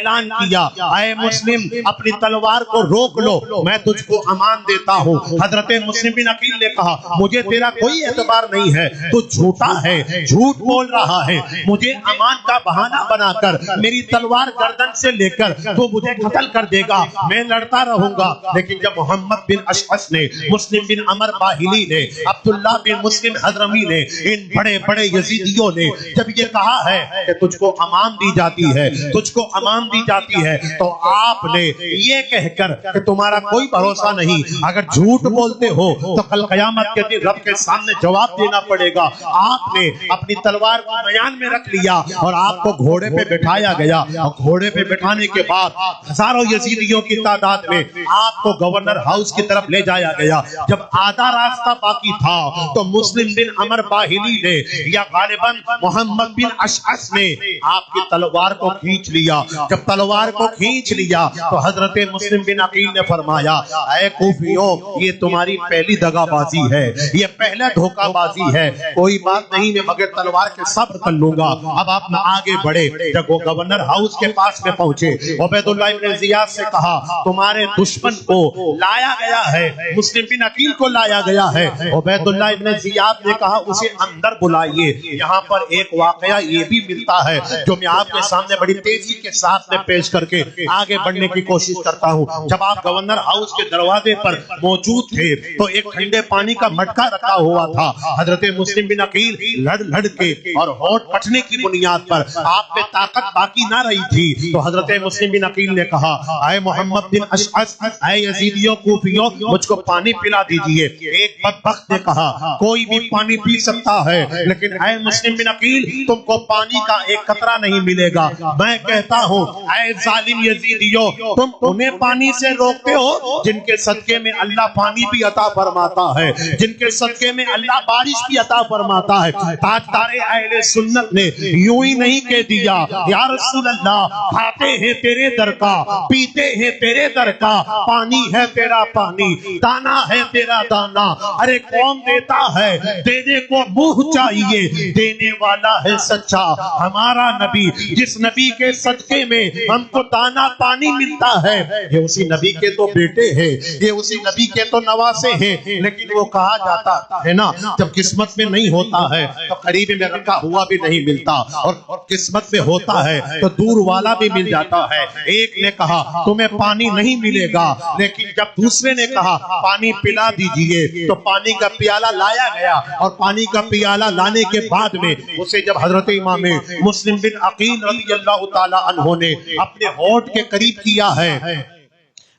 اعلان کیا اے مسلم اپنی تلوار کو روک لو میں تجھ کو امان دیتا ہوں. حضرت مسلم بن عقیل نے کہا مجھے تیرا کوئی اعتبار نہیں ہے, تو جھوٹا ہے, جھوٹ بول رہا ہے, مجھے امان کا بہانہ بنا کر میری تلوار گردن سے لے کر تو مجھے قتل کر دے گا, میں لڑتا رہوں گا. لیکن جب محمد بن اشعث نے, مسلم بن عمر باہلی نے, عبداللہ بن مسلم حضرمی نے, ان بڑے بڑے یزیدیوں نے جب یہ کہا ہے کہ تجھ کو امان دی جاتی ہے, تجھ کو امان دی جاتی ہے, تو آپ نے یہ کہہ کر کہ تمہارا کوئی بھروسہ نہیں, اگر جھوٹ بولتے ہو تو کل قیامت کے دن رب کے سامنے جواب دینا پڑے گا. آپ نے اپنی تلوار کو میان میں رکھ لیا اور آپ کو گھوڑے پہ بٹھایا گیا, اور گھوڑے پہ بٹھانے کے بعد ہزاروں یزیدیوں کی تعداد میں آپ کو گورنر ہاؤس کی طرف لے جایا گیا. جب آدھا راستہ باقی تھا تو مسلم بن عمر باہلی نے یا غالباً محمد بن اشعث نے آپ کی تلوار کو کھینچ لیا. جب تلوار کو کھینچ لیا تو حضرت مسلم بن عقیل نے فرمایا اے کوفیوں یہ تمہاری پہلی دغا بازی ہے, یہ پہلا دھوکہ بازی ہے, کوئی بات نہیں میں بغیر تلوار کے صبر کر لوں گا. اب آپ آگے بڑھے, جب وہ گورنر ہاؤس کے پاس میں پہنچے عبید اللہ ابن زیاد سے کہا تمہارے دشمن کو لایا گیا ہے, مسلم بن عقیل کو لایا گیا ہے. عبید اللہ ابن زیاد نے کہا اسے اندر بلائیے. یہاں پر ایک واقعہ یہ بھی ملتا ہے جو میں آپ کے سامنے بڑی تیزی کے ساتھ میں پیش کر کے آگے بڑھنے کی کوشش کرتا ہوں. جب آپ گورنر ہاؤس کے دروازے پر موجود تھے تو ایک ٹھنڈے پانی کا مٹکا رکھا ہوا تھا. حضرت مسلم بن عقیل لڑ لڑ کے اور ہونٹ پٹنے کی بنیاد پر آپ میں طاقت باقی نہ رہی تھی, تو حضرت مسلم بن عقیل نے کہا اے محمد بن اشعث, اے یزیدیوں کوفیوں مجھ کو پانی پلا دیجئے. ایک بدبخت نے کہا کوئی بھی پانی پی سکتا ہے, لیکن اے مسلم بن عقیل تم کو پانی کا ایک قطرہ نہیں ملے گا. میں کہتا ہوں اے ظالم یزیدیوں تم انہیں پانی سے روکتے ہو جن کے صدقے میں اللہ پانی بھی عطا فرماتا ہے, جن کے صدقے میں اللہ بارش بھی عطا فرماتا ہے. تاجدار اہل سنت نے یوں ہی نہیں کہہ دیا یا رسول اللہ کھاتے ہیں تیرے در کا, پیتے ہیں تیرے در کا, پانی ہے تیرا پانی, دانا ہے تیرا دانا. ارے کون دیتا ہے, دینے کو منہ چاہیے, دینے والا ہے سچا ہمارا نبی, جس نبی کے صدقے میں ہم کو دانا پانی ملتا ہے. یہ اسی نبی کے تو بیٹے ہیں, یہ اسی نبی کے تو نواسے ہیں. لیکن وہ کہا جاتا ہے نا جب قسمت میں نہیں ہوتا ہے تو قریب میں رکھا ہوا بھی نہیں ملتا, اور قسمت میں ہوتا ہے تو دور والا بھی مل جاتا ہے. ایک نے کہا تمہیں پانی نہیں ملے گا, لیکن جب دوسرے نے کہا پانی پلا دیجئے تو پانی کا پیالہ لایا گیا, اور پانی کا پیالہ لانے کے بعد میں اسے جب حضرت امام مسلم بن عقیل رضی اللہ تعالی عنہ نے اپنے ہونٹ کے قریب کیا ہے,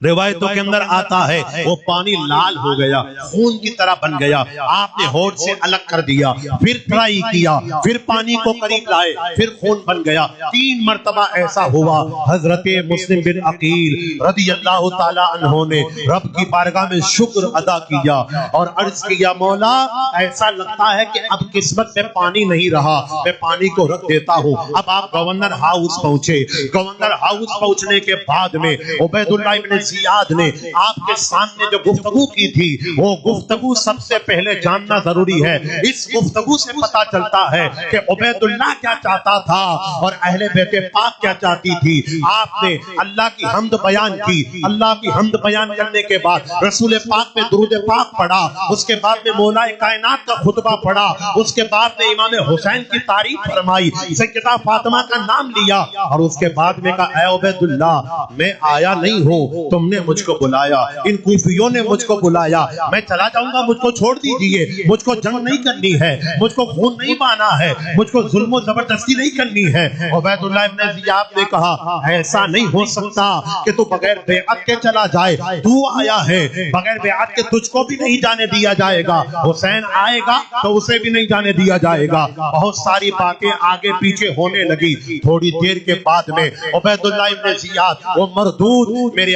روایتوں کے اندر آتا ہے وہ پانی لال ہو گیا, خون کی طرح بن گیا. آپ نے ہونٹ سے الگ کر دیا, پھر ٹرائی کیا, پھر پانی کو قریب لائے, پھر خون بن گیا. 3 مرتبہ ایسا ہوا. حضرت مسلم بن عقیل رضی اللہ تعالی عنہ نے رب کی بارگاہ میں شکر ادا کیا اور عرض کیا مولا ایسا لگتا ہے کہ اب قسمت میں پانی نہیں رہا, میں پانی کو رکھ دیتا ہوں. اب آپ گورنر ہاؤس پہنچے. گورنر ہاؤس پہنچنے کے بعد میں عبید اللہ ابن زیاد نے آپ کے سامنے جو گفتگو کی تھی وہ گفتگو سب سے پہلے جاننا ضروری ہے. اس گفتگو سے پتا چلتا ہے کہ عبید اللہ کیا چاہتا تھا اور اہل بیت پاک کیا چاہتی تھی. آپ نے اللہ کی حمد بیان کی, اللہ کی حمد بیان کرنے کے بعد رسول پاک پہ درود پاک پڑھا, اس کے بعد میں مولا کائنات کا خطبہ پڑھا, اس کے بعد میں امام حسین کی تعریف فرمائی, سیدہ فاطمہ کا نام لیا, اور اس کے بعد میں کہا اے عبید اللہ میں آیا نہیں ہوں, تم نے مجھ کو بلایا, ان کوفیوں نے مجھ کو بلایا, میں چلا جاؤں گا, مجھ کو چھوڑ دیجئے, مجھ کو جنگ نہیں کرنی ہے, مجھ کو خون نہیں بانا ہے, مجھ کو ظلم و زبردستی نہیں کرنی ہے. عبید اللہ ابن زیاد نے کہا ایسا نہیں ہو سکتا کہ تو بغیر بیعت کے چلا جائے, تو آیا ہے بغیر بیعت کے تجھ کو بھی نہیں جانے دیا جائے گا, حسین آئے گا تو اسے بھی نہیں جانے دیا جائے گا. بہت ساری باتیں آگے پیچھے ہونے لگی. تھوڑی دیر کے بعد میں عبید اللہ ابن زیاد وہ مردود میرے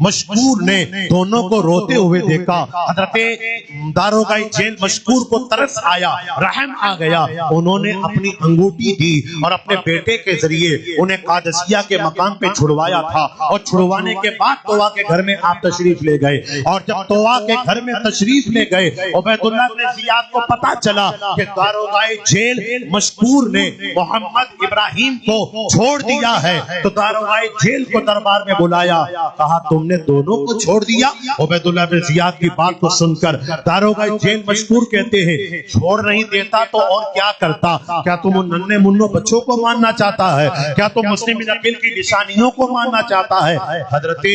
مشکور نے دونوں کو روتے ہوئے دیکھا. حضرت داروغہ جیل مشکور کو ترس آیا, رحم آ گیا. انہوں نے اپنی انگوٹھی دی اور اپنے بیٹے کے ذریعے انہیں قادسیہ کے مقام پہ چھڑوایا تھا, اور چھڑوانے کے بعد طوع کے گھر میں آپ تشریف لے گئے. اور جب طوع کے گھر میں تشریف لے گئے, عبید اللہ بن زیاد کو پتا چلا کہ داروغہ جیل مشکور نے محمد ابراہیم کو چھوڑ دیا ہے, تو داروغہ جیل کو دربار میں بلایا. کہا تم نے دونوں کو چھوڑ دیا؟ عبید اللہ بن زیاد کی بات کو سن کر داروغہ جیل مشکور کہتے ہیں چھوڑ نہیں دیتا تو اور کیا کرتا؟ کیا تم ان ننھے منوں بچوں کو ماننا چاہتا ہے؟ کیا تم مسلم بن عقیل کی نشانیوں کو ماننا چاہتا ہے؟ حضرت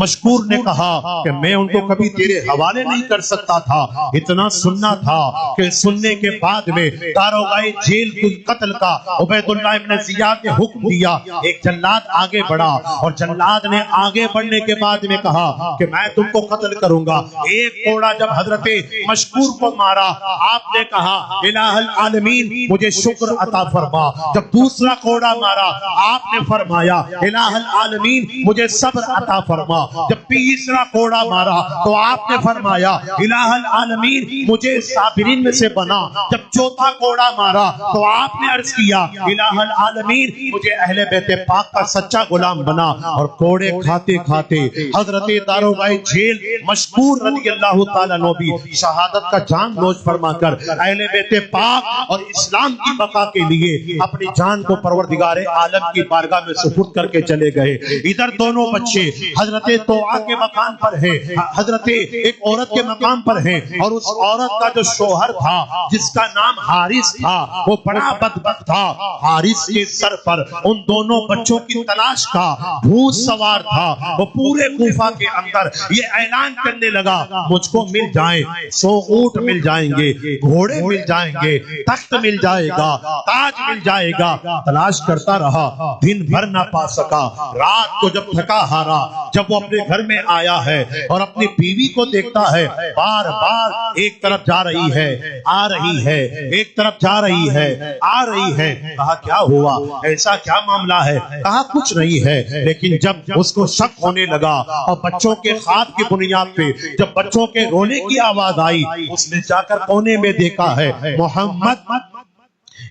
مشکور نے کہا کہ میں ان کو کبھی تیرے حوالے نہیں کر سکتا تھا, اتنا سننا تھا. کہ سننے کے بعد میں داروغہ جیل کو قتل کا عبید اللہ بن زیاد نے حکم دیا. ایک جلاد آگے بڑھا, اور جلاد نے آگے بڑھنے کے بعد میں کہا کہ میں تم کو قتل کروں گا. ایک کوڑا جب حضرت مشکور کو مارا, آپ نے کہا الہ العالمین مجھے شکر عطا فرما. جب دوسرا کوڑا مارا, آپ نے فرمایا الہ العالمین مجھے صبر عطا فرما. جب تیسرا کوڑا مارا تو آپ نے فرمایا الہ العالمین مجھے صابرین میں سے بنا. جب چوتھا کوڑا مارا تو آپ نے عرض کیا الہ العالمین مجھے اہل بیت پاک کا سچا غلام بنا. اور کوڑے کھاتے کھاتے حضرت داروغہ جیل مشکور رضی اللہ تعالیٰ عنہ بھی شہادت کا جام نوش فرما کر اہل بیت پاک اور اسلام کی بقا کے لیے اپنی جان کو پروردگار عالم کی بارگاہ میں سپرد کر کے چلے گئے. ادھر دونوں بچے حضرت طوع کے مقام پر ہیں, حضرت ایک عورت کے مقام پر ہیں, اور اس عورت کا جو شوہر تھا جس کا نام حارث تھا وہ بڑا بدبخت تھا. حارث کے سر پر ان دونوں بچوں کی تلاش کا بھوت سوار تھا. وہ پورے کوفہ کے اندر یہ اعلان کرنے لگا مجھ کو مل جائیں 100 اونٹ مل جائیں گے, گھوڑے مل جائیں گے, تخت مل جائے گا, تاج مل جائے گا. تلاش کرتا رہا, دن بھر نہ پا سکا. رات کو جب تھکا ہارا, جب وہ اپنے گھر میں آیا ہے اور اپنی بیوی کو دیکھتا ہے بار بار ایک طرف جا رہی ہے آ رہی ہے, ایک طرف جا رہی ہے آ رہی ہے. کہا کیا ہوا, ایسا کیا معاملہ ہے؟ کہا کچھ نہیں ہے. لیکن جب اس کو شک ہونے لگا اور بچوں کے خواب کی بنیاد پہ جب بچوں کے رونے کی آواز آئی, اس نے جا کر کونے میں دیکھا ہے محمد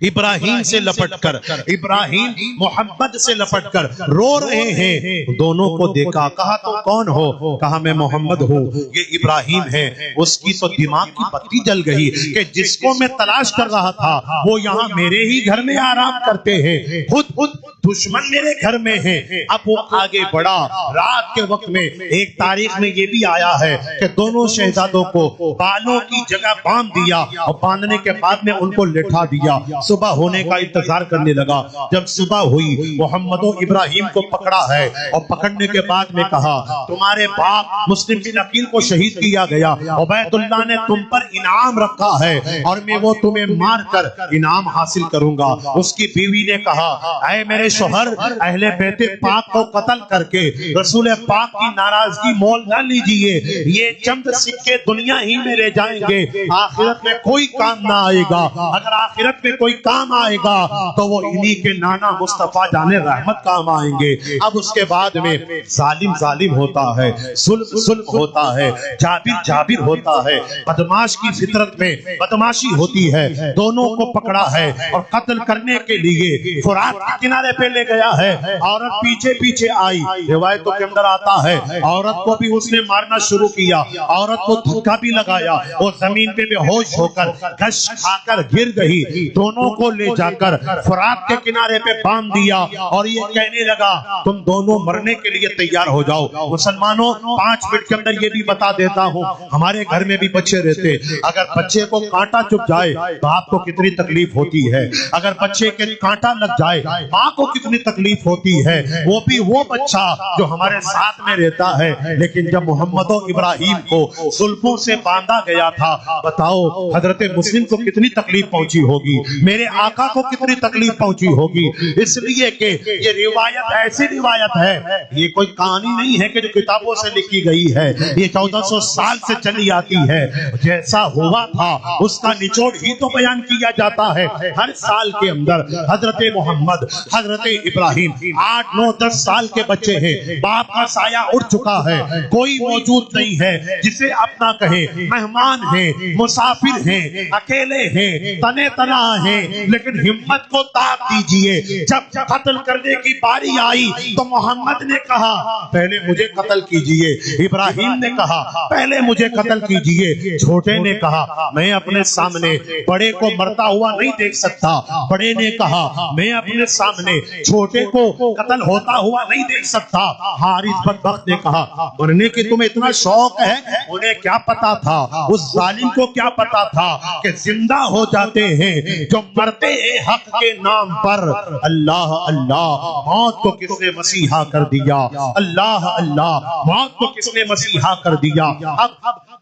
ابراہیم سے لپٹ کر, ابراہیم محمد سے لپٹ کر رو رہے ہیں. دونوں کو دیکھا, کہا تو کون ہو؟ کہا میں محمد ہوں, یہ ابراہیم ہے. اس کی تو دماغ کی بتی جل گئی کہ جس کو میں تلاش کر رہا تھا وہ یہاں میرے ہی گھر میں آرام کرتے ہیں, خود دشمن میرے گھر میں ہے. اب وہ آگے بڑھا. رات کے وقت میں ایک تاریخ میں یہ بھی آیا ہے کہ دونوں شہزادوں کو بالوں کی جگہ باندھ دیا, اور باندھنے کے بعد میں ان کو لٹھا دیا. صبح ہونے کا انتظار کرنے لگا. جب صبح ہوئی محمد و ابراہیم کو پکڑا ہے, اور پکڑنے کے بعد میں کہا تمہارے باپ مسلم بن عقیل کو شہید کیا گیا, عبید اللہ نے تم پر انعام رکھا ہے اور میں وہ تمہیں مار کر انعام حاصل کروں گا. اس کی بیوی نے کہا اے میرے شوہر, اہل بیت پاک کو قتل کر کے رسول پاک کی ناراضگی مول نہ لیجئے. یہ چند سکے دنیا ہی میں لے جائیں گے, آخرت میں کوئی کام نہ آئے گا. اگر آخرت میں کوئی کام آئے گا تو وہ انہی کے نانا مصطفیٰ جان رحمت کام آئیں گے. اب اس کے بعد میں ظالم ظالم ہوتا ہے, ظلم ظلم ہوتا ہے, جابر جابر ہوتا ہے. بدماش کی فطرت میں بدماشی ہوتی ہے. دونوں کو پکڑا ہے اور قتل کرنے کے لیے فرات کے کنارے پہ لے گیا ہے. عورت پیچھے پیچھے آئی. روایتوں کے اندر آتا ہے عورت کو بھی اس نے مارنا شروع کیا, عورت کو دھکا بھی لگایا, اور زمین پہ بے ہوش ہو کر گھش کھا کر گر گئی. دونوں کو لے جا کر فرات کے کنارے پہ باندھ دیا, اور یہ کہنے لگا تم دونوں مرنے کے لیے تیار ہو جاؤ. مسلمانوں 5 منٹ کے اندر یہ بھی بتا دیتا ہوں, ہمارے گھر میں بھی بچے رہتے, اگر بچے کو کانٹا چپ جائے باپ کو کتنی تکلیف ہوتی ہے, اگر بچے کے کانٹا لگ جائے ماں کو کتنی تکلیف ہوتی ہے. وہ بھی وہ بچہ جو ہمارے ساتھ میں رہتا ہے. لیکن جب محمد و ابراہیم کو زلفوں سے باندھا گیا تھا, بتاؤ حضرت مسلم کو کتنی تکلیف پہنچی ہوگی, میرے آقا کو کتنی تکلیف پہنچی ہوگی. اس لیے کہ یہ روایت ایسی روایت ہے, یہ کوئی کہانی نہیں ہے کہ جو کتابوں سے لکھی گئی ہے, یہ 1400 سال سے چلی آتی ہے. جیسا ہوا تھا اس کا نچوڑ ہی تو بیان کیا جاتا ہے. ہر سال کے اندر حضرت محمد, حضرت حضرت ابراہیم 8 9 10 سال کے بچے ہیں، باپ کا سایہ اٹھ چکا ہے، کوئی موجود نہیں ہے جسے اپنا کہے، مہمان ہیں، مسافر ہیں، اکیلے ہیں، تنے تنا ہیں، لیکن ہمت کو داد دیجئے۔ جب قتل کرنے کی باری آئی تو محمد نے کہا پہلے مجھے قتل کیجئے، ابراہیم نے کہا پہلے مجھے قتل کیجئے، چھوٹے نے کہا میں اپنے سامنے بڑے کو مرتا ہوا نہیں دیکھ سکتا، بڑے نے کہا میں اپنے سامنے چھوٹے کو قتل ہوتا ہوا نہیں دیکھ سکتا۔ حارث بدبخت نے کہا مرنے کی تمہیں اتنا شوق ہے، انہیں کیا پتا تھا، اس ظالم کو کیا پتا تھا کہ زندہ ہو جاتے ہیں جو مرتے ہیں حق کے نام پر۔ اللہ اللہ، موت کو کس نے مسیحا کر دیا، اللہ اللہ، موت کو کس نے مسیحا کر دیا۔ اب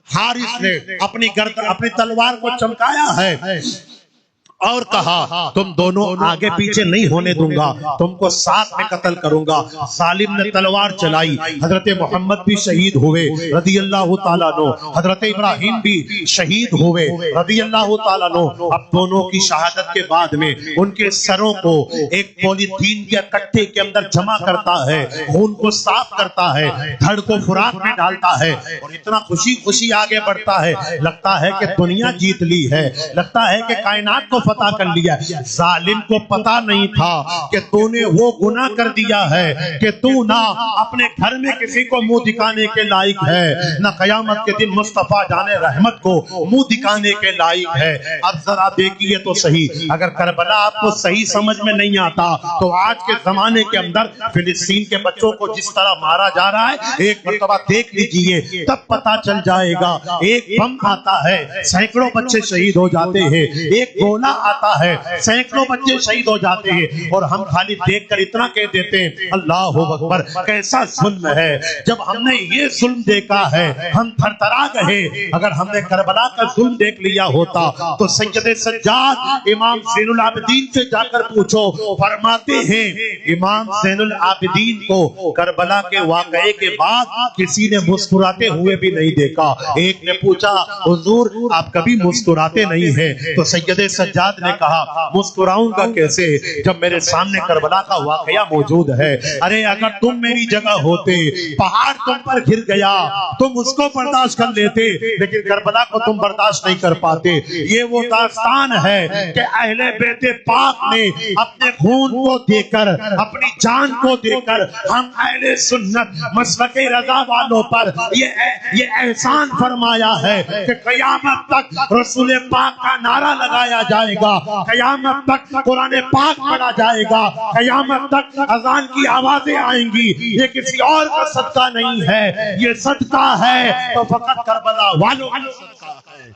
حارث نے اپنی تلوار کو چمکایا ہے اور کہا تم دونوں آگے پیچھے نہیں ہونے دوں گا، تم کو ساتھ میں قتل کروں گا۔ ظالم نے تلوار چلائی، حضرت محمد بھی شہید ہوئے رضی اللہ تعالیٰ عنہ، حضرت ابراہیم بھی شہید ہوئے رضی اللہ تعالیٰ عنہ۔ اب دونوں کی شہادت کے بعد میں ان کے سروں کو ایک پولیتھین کے کٹھے کے اندر جمع کرتا ہے، خون کو صاف کرتا ہے، دھڑ کو فراق میں ڈالتا ہے اور اتنا خوشی خوشی آگے بڑھتا ہے، لگتا ہے کہ دنیا جیت لی ہے، لگتا ہے کہ کائنات کو فتح کر لیا۔ ظالم کو پتا نہیں تھا کہ تو نے وہ گناہ کر دیا ہے کہ تو نہ اپنے گھر میں کسی کو منہ دکھانے کے لائق ہے، نہ قیامت کے دن مصطفیٰ جان رحمت کو منہ دکھانے کے لائق ہے۔ اب ذرا دیکھیے تو صحیح، اگر کربلا آپ کو صحیح سمجھ میں نہیں آتا تو آج کے زمانے کے اندر فلسطین کے بچوں کو جس طرح مارا جا رہا ہے ایک مرتبہ دیکھ لیجئے، تب پتا چل جائے گا۔ ایک بم آتا ہے سینکڑوں بچے شہید ہو جاتے ہیں، ایک گولہ آتا ہے سینکڑوں بچے شہید ہو جاتے ہیں، اور ہم خالی دیکھ کر اتنا کہہ دیتے ہیں اللہ اکبر، کیسا ظلم ہے۔ جب ہم نے یہ ظلم دیکھا ہے ہم تھر تھرا گئے۔ اگر ہم نے کربلا کا ظلم دیکھ لیا ہوتا تو سید سجاد امام زین العابدین سے جا کر پوچھو، فرماتے ہیں امام زین العابدین کو کربلا کے واقعے کے بعد کسی نے مسکراتے ہوئے بھی نہیں دیکھا۔ ایک نے پوچھا حضور آپ کبھی مسکراتے نہیں ہیں؟ تو سید سجاد نے کہا مسکراؤں گا کیسے جب میرے سامنے کربلا کا واقعہ موجود ہے۔ ارے اگر تم میری جگہ ہوتے، پہاڑ تم پر گر گیا تم اس کو برداشت کر لیتے، لیکن کربلا کو تم برداشت نہیں کر پاتے۔ یہ وہ داستان ہے کہ اہل بیت پاک نے اپنے خون کو دے کر، اپنی جان کو دے کر، ہم اہل سنت مسلک رضا والوں پر یہ احسان فرمایا ہے کہ قیامت تک رسول پاک کا نعرہ لگایا جائے گا، قیامت تک قرآن پاک پڑھا جائے گا، قیامت تک اذان کی آوازیں آئیں گی۔ یہ کسی اور کا صدقہ نہیں ہے، یہ صدقہ ہے تو فقط کربلا والوں کا صدقہ ہے۔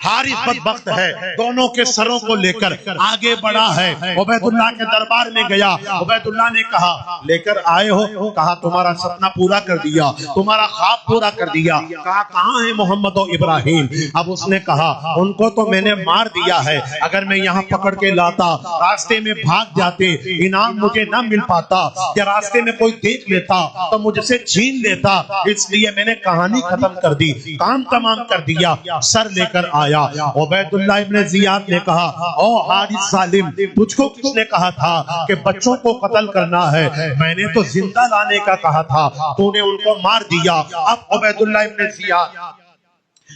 حارث بدبخت ہے، دونوں کے سروں کو لے کر آگے بڑھا ہے، عبید اللہ کے دربار میں گیا۔ عبید اللہ نے کہا لے کر آئے ہو؟ کہا تمہارا سپنا پورا کر دیا، تمہارا خواب پورا کر دیا۔ کہا کہاں ہے محمد و ابراہیم؟ اب اس نے کہا ان کو تو میں نے مار دیا ہے، اگر میں یہاں پکڑ کے لاتا راستے میں بھاگ جاتے، انعام مجھے نہ مل پاتا، یا راستے میں کوئی دیکھ لیتا تو مجھ سے چھین لیتا، اس لیے میں نے کہانی ختم کر دی، کام تمام کر دیا، سر لے کر آیا۔ عبید اللہ ابن زیاد نے کہا او حارث ظالم، تجھ کو کس نے کہا تھا کہ بچوں کو قتل کرنا ہے؟ میں نے تو زندہ لانے کا کہا تھا، تو نے ان کو مار دیا۔ اب عبید اللہ ابن زیاد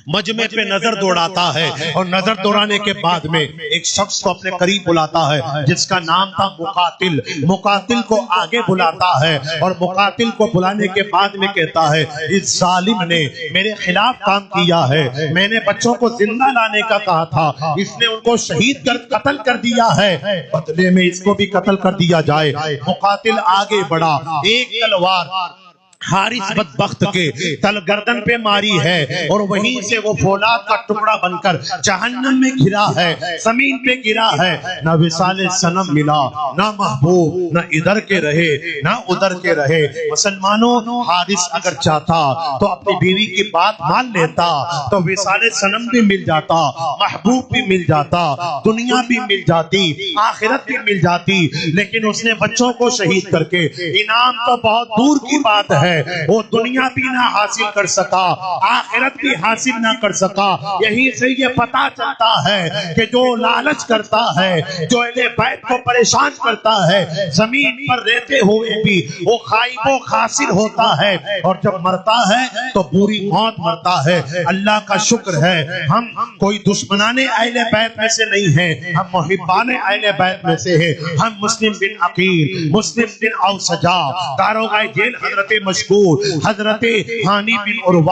مجمع پہ نظر دوڑاتا ہے، اور نظر دوڑانے کے بعد میں ایک شخص کو اپنے قریب بلاتا ہے جس کا نام تھا مقاتل۔ مقاتل کو آگے بلاتا ہے اور مقاتل کو بلانے کے بعد میں کہتا ہے اس ظالم نے میرے خلاف کام کیا ہے، میں نے بچوں کو زندہ لانے کا کہا تھا، اس نے ان کو شہید کر قتل کر دیا ہے، بدلے میں اس کو بھی قتل کر دیا جائے۔ مقاتل آگے بڑھا، ایک تلوار حارث بدبخت کے تل گردن پہ ماری ہے، اور وہیں سے وہ فولاد کا ٹکڑا بن کر جہنم میں گرا ہے، زمین پہ گرا ہے۔ نہ وصال صنم ملا، نہ محبوب، نہ ادھر کے رہے نہ ادھر کے رہے۔ مسلمانوں، حارث اگر چاہتا تو اپنی بیوی کی بات مان لیتا تو وصال صنم بھی مل جاتا، محبوب بھی مل جاتا، دنیا بھی مل جاتی، آخرت بھی مل جاتی، لیکن اس نے بچوں کو شہید کر کے، انعام تو بہت دور کی بات ہے، وہ دنیا بھی نہ حاصل کر سکا، آخرت بھی حاصل نہ کر سکا۔ یہی سے یہ پتا چلتا ہے کہ جو لالچ کرتا ہے، جو اہل بیت کو پریشان کرتا ہے، زمین پر رہتے ہوئے بھی وہ خائب و خاسر ہوتا ہے، اور جب مرتا ہے تو بری موت مرتا ہے۔ اللہ کا شکر ہے ہم کوئی دشمنان اہل بیت میں سے نہیں ہیں، ہم محبان اہل بیت میں سے ہیں۔ ہم مسلم بن عقیل، مسلم بن اوسجا، داروغہ جیل حضرت مشکور، حضرت ہانی بن عروہ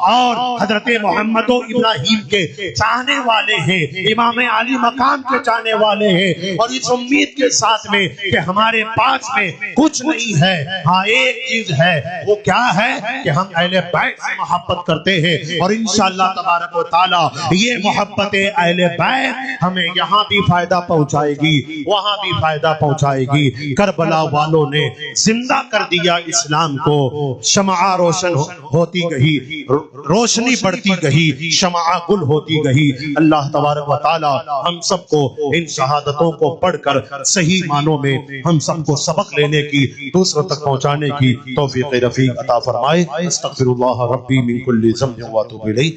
اور حضرت محمد و ابراہیم کے چاہنے والے ہیں، امام علی مقام کے چاہنے والے ہیں، اور اس امید کے ساتھ میں کہ ہمارے پاس میں کچھ نہیں ہے، ہاں ایک چیز ہے، وہ کیا ہے کہ ہم اہل بیت سے محبت کرتے ہیں، اور انشاءاللہ تبارک و تعالی یہ محبت اہل بیت ہمیں یہاں بھی فائدہ پہنچائے گی، وہاں بھی فائدہ پہنچائے گی۔ کربلا والوں نے زندہ کر دیا اسلام کو، شمع روشن ہوتی گئی، روشنی بڑھتی گئی، شمع گل ہوتی گئی۔ اللہ تبارک و تعالی ہم سب کو ان شہادتوں کو پڑھ کر صحیح معنوں میں ہم سب کو سبق لینے کی، دوسروں تک پہنچانے کی توفیق رفیق عطا فرمائے۔ استغفر اللہ ربی من کل ذنب و اتوب الیہ۔